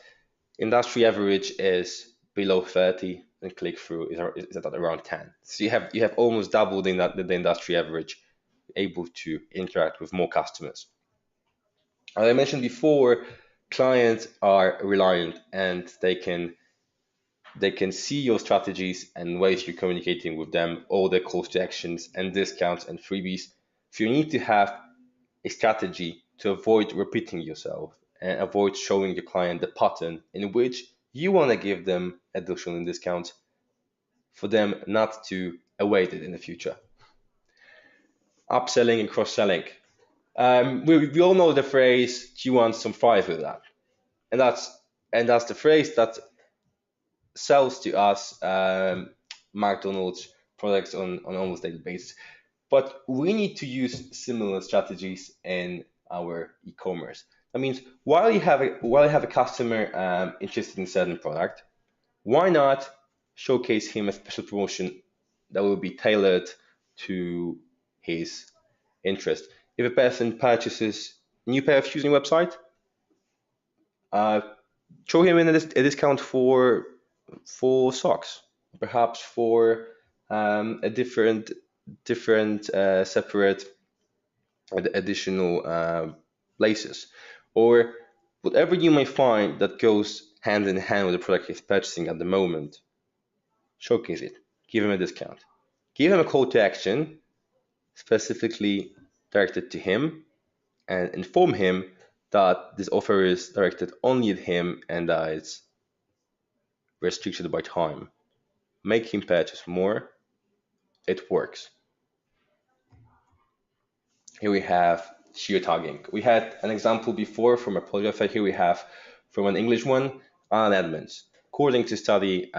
[SPEAKER 1] industry average is below 30 and click through is at around 10. So you have almost double the industry average, able to interact with more customers. As I mentioned before, clients are reliant, and they can see your strategies and ways you're communicating with them, all the calls to actions and discounts and freebies. So you need to have a strategy to avoid repeating yourself and avoid showing your client the pattern in which you want to give them additional discounts for them not to await it in the future. Upselling and cross-selling. We all know the phrase, "Do you want some fries with that?" And that's the phrase that sells to us McDonald's products on almost daily basis. But we need to use similar strategies in our e-commerce. That means while you have a customer interested in a certain product, why not showcase him a special promotion that will be tailored to his interest? If a person purchases a new pair of shoes on your website, show him a discount for socks, perhaps for a different separate additional places, or whatever you may find that goes hand in hand with the product he's purchasing at the moment. Showcase it, give him a discount, give him a call to action, specifically directed to him and inform him that this offer is directed only at him and that it's restricted by time. Make him purchase more. It works. Here we have geo-tagging. We had an example before from a polygraph. Here we have from an English one, Alan Edmonds. According to study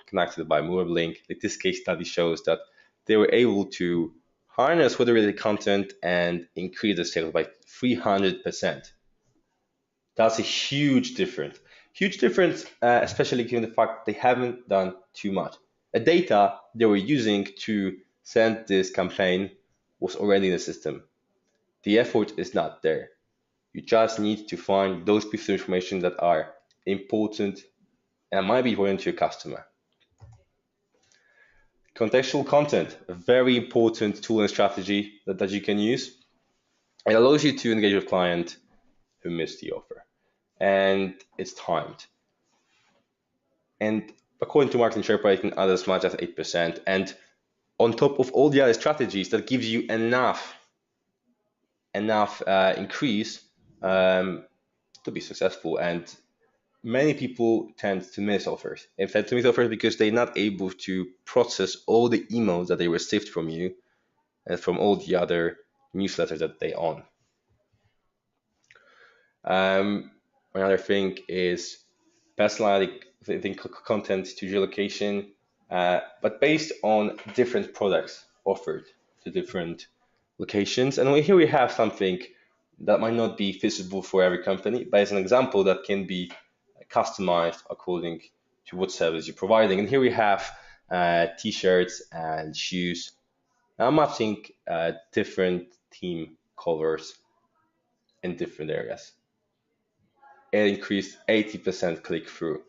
[SPEAKER 1] conducted by Moorlink, this case study shows that they were able to harness weather-related content and increase the sales by 300%. That's a huge difference. Huge difference, especially given the fact they haven't done too much. The data they were using to send this campaign was already in the system. The effort is not there. You just need to find those pieces of information that are important and might be important to your customer. Contextual content, a very important tool and strategy that you can use. It allows you to engage with a client who missed the offer, and it's timed. And according to Marketing Sherpa, you can add as much as 8%. And on top of all the other strategies, that gives you enough increase to be successful. And many people tend to miss offers. In fact, to miss offers because they're not able to process all the emails that they received from you and from all the other newsletters that they own. Another thing is personalizing content to geolocation, but based on different products offered to different locations. And here we have something that might not be feasible for every company, but it's an example that can be customized according to what service you're providing. And here we have t-shirts and shoes. I'm matching different theme colors in different areas. It increased 80% click-through.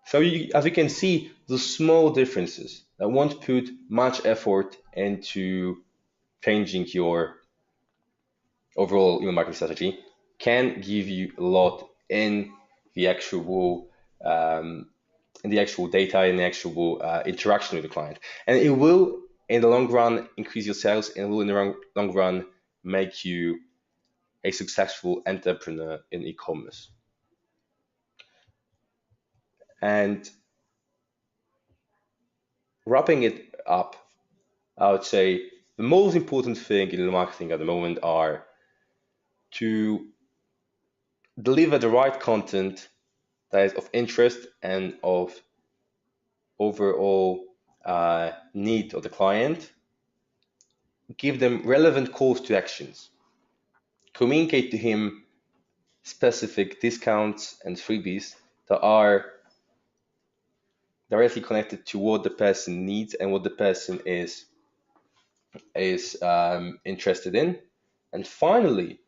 [SPEAKER 1] So as you can see, the small differences that won't put much effort into changing your overall email marketing strategy can give you a lot in the actual data, in the actual interaction with the client. And it will, in the long run, increase your sales, and it will, in the long run, make you a successful entrepreneur in e-commerce. And wrapping it up, I would say the most important thing in marketing at the moment are to deliver the right content that is of interest and of overall need of the client. Give them relevant calls to actions. Communicate to him specific discounts and freebies that are directly connected to what the person needs and what the person is interested in. And finally,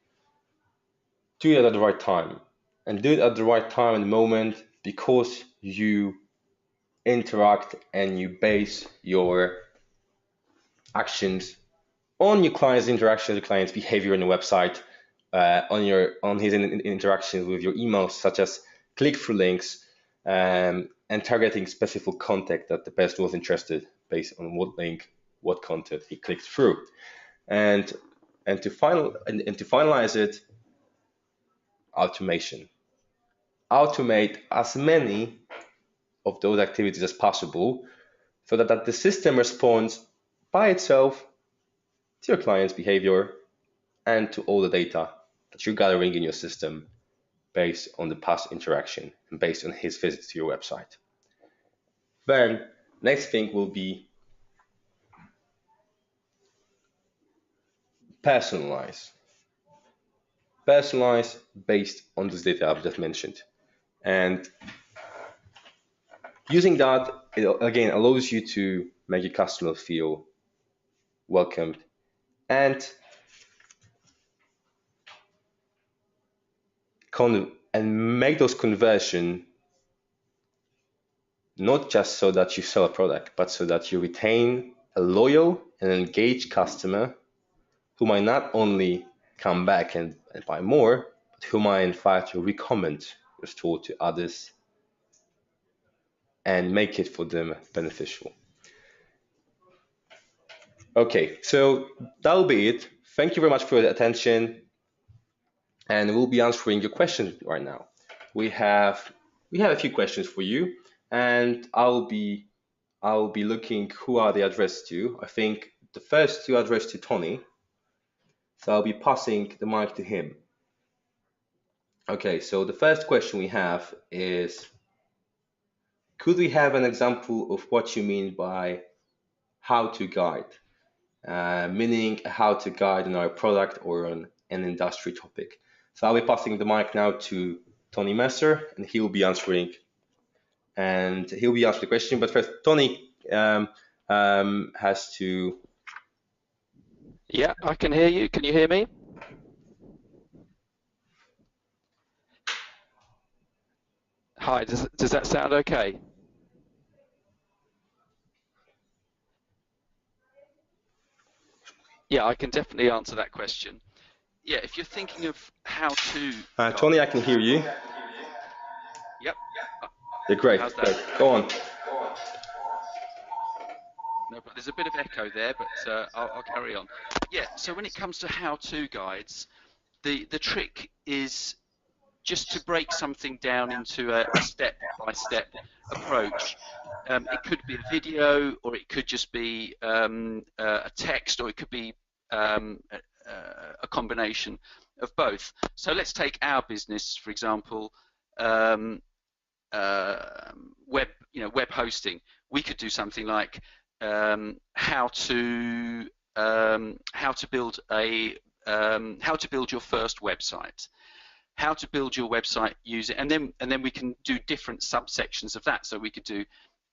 [SPEAKER 1] do it at the right time. And do it at the right time and moment because you interact and you base your actions on your client's interaction, the client's behavior on the website, on his interactions with your emails, such as click-through links, and targeting specific content that the person was interested based on what link, what content he clicked through, and to finalize it, automation. Automate as many of those activities as possible so that the system responds by itself to your client's behavior and to all the data that you're gathering in your system based on the past interaction and based on his visits to your website. Then next thing will be personalize. Personalize based on this data I've just mentioned. And using that, it again allows you to make your customer feel welcomed and make those conversion not just so that you sell a product, but so that you retain a loyal and engaged customer who might not only come back and buy more, but who might in fact recommend your store to others and make it for them beneficial. Okay, so that'll be it thank you very much for the attention, and we'll be answering your questions right now. We have a few questions for you, and I'll be looking who are they addressed to. I think the first two are addressed to Tony, so I'll be passing the mic to him. Okay, so the first question we have is, could we have an example of what you mean by how-to guide? Meaning a how-to guide on our product or on an industry topic. So I'll be passing the mic now to Tony Messer, and he'll be answering the question. But first, Tony has to.
[SPEAKER 2] Yeah, I can hear you. Can you hear me? Hi, does that sound okay? Yeah, I can definitely answer that question. Yeah, if you're thinking of how to
[SPEAKER 1] Tony, I can hear you.
[SPEAKER 2] Yep.
[SPEAKER 1] Yeah, great.
[SPEAKER 2] How's that?
[SPEAKER 1] Great. Go on.
[SPEAKER 2] No, but there's a bit of echo there, but I'll carry on. Yeah, so when it comes to how-to guides, the trick is just to break something down into a step-by-step approach. It could be a video, or it could just be a text, or it could be a combination of both. So let's take our business, for example, web hosting. We could do something like how to build your first website. How to build your website using, and then we can do different subsections of that. So we could do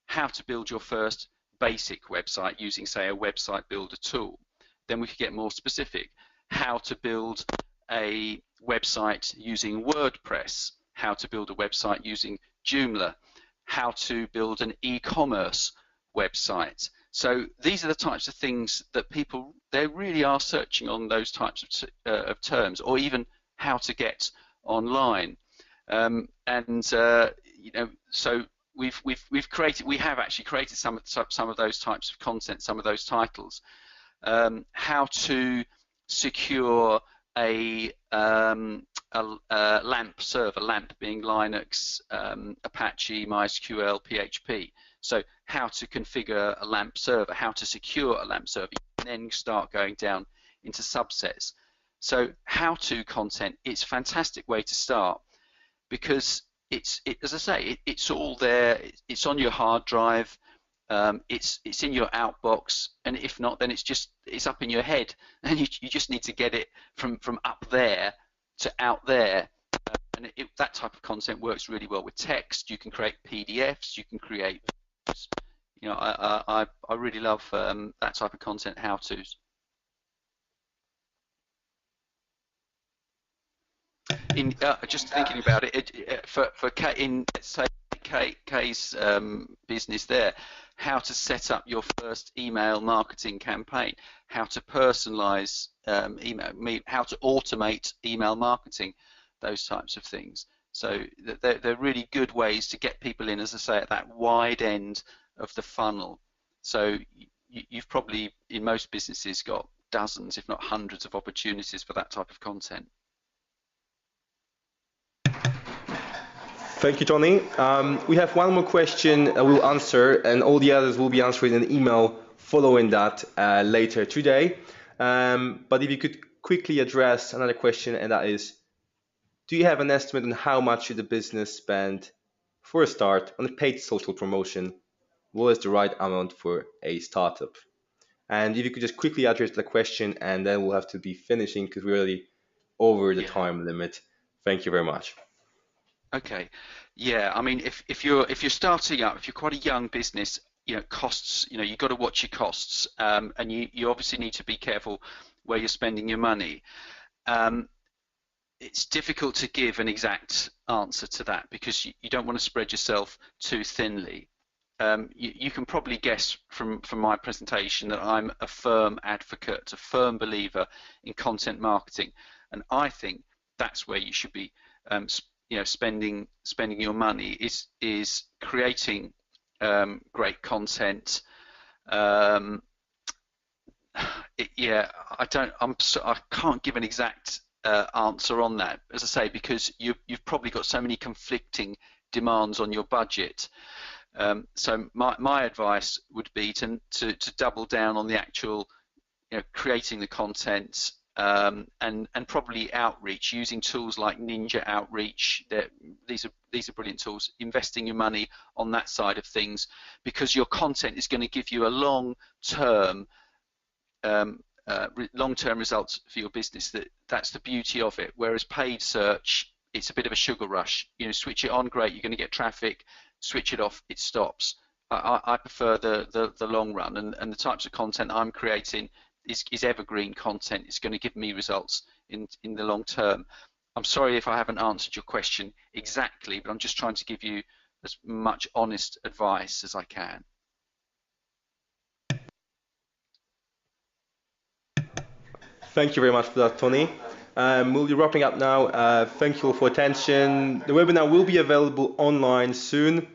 [SPEAKER 2] how to build your first basic website using, say, a website builder tool. Then we could get more specific. How to build a website using WordPress. How to build a website using Joomla. How to build an e-commerce website. So these are the types of things that people, they really are searching on, those types of terms, or even how to get online. So we have actually created some of those types of content, some of those titles. How to secure a LAMP server, LAMP being Linux, Apache, MySQL, PHP. So how to configure a LAMP server, how to secure a LAMP server, and then start going down into subsets. So how-to content, it's a fantastic way to start, because as I say, it's all there. It's on your hard drive. It's in your outbox, and if not, then it's up in your head, and you just need to get it from up there to out there. And that type of content works really well with text. You can create PDFs. You can create, I really love that type of content, how-tos. Just thinking about it, for Kay, let's say Kay's business there, how to set up your first email marketing campaign, how to personalize email, how to automate email marketing, those types of things. So they're really good ways to get people in, as I say, at that wide end of the funnel. So you've probably, in most businesses, got dozens, if not hundreds, of opportunities for that type of content.
[SPEAKER 1] Thank you, Tony. We have one more question we'll answer, and all the others will be answered in an email following that later today. But if you could quickly address another question, and that is, do you have an estimate on how much should the business spend for a start on paid social promotion? What is the right amount for a startup? And if you could just quickly address the question, and then we'll have to be finishing because we're already over the time limit. Thank you very much.
[SPEAKER 2] Okay, yeah. I mean, if you're starting up, if you're quite a young business, costs. You've got to watch your costs, and you obviously need to be careful where you're spending your money. It's difficult to give an exact answer to that, because you don't want to spread yourself too thinly. You can probably guess from my presentation that I'm a firm advocate, a firm believer in content marketing, and I think that's where you should be spending your money, is creating great content. I can't give an exact answer on that, as I say, because you've probably got so many conflicting demands on your budget. So my advice would be to double down on the actual, creating the content, and probably outreach, using tools like Ninja Outreach. These are brilliant tools. Investing your money on that side of things, because your content is going to give you a long-term results for your business. That's the beauty of it. Whereas paid search, it's a bit of a sugar rush. Switch it on, great, you're going to get traffic. Switch it off, it stops. I prefer the long run, and the types of content I'm creating is evergreen content. It's going to give me results in the long term. I'm sorry if I haven't answered your question exactly, but I'm just trying to give you as much honest advice as I can.
[SPEAKER 1] Thank you very much for that, Tony. We'll be wrapping up now. Thank you all for attention. The webinar will be available online soon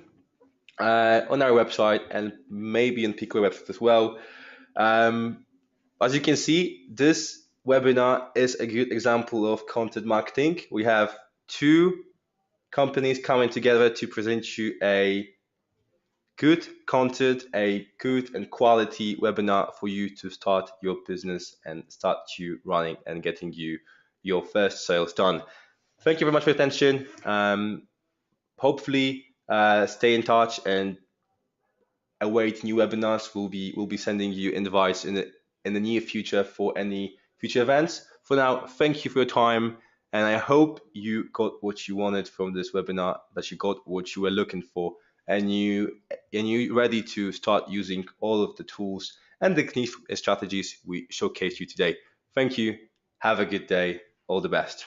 [SPEAKER 1] on our website and maybe on Pico website as well. As you can see, this webinar is a good example of content marketing. We have two companies coming together to present you a good content, a good and quality webinar for you to start your business and start you running and getting you your first sales done. Thank you very much for your attention. Hopefully, stay in touch and await new webinars. We'll be sending you invites in the near future for any future events. For now, thank you for your time, and I hope you got what you wanted from this webinar, that you got what you were looking for, and you're ready to start using all of the tools and the strategies we showcased you today. Thank you. Have a good day. All the best.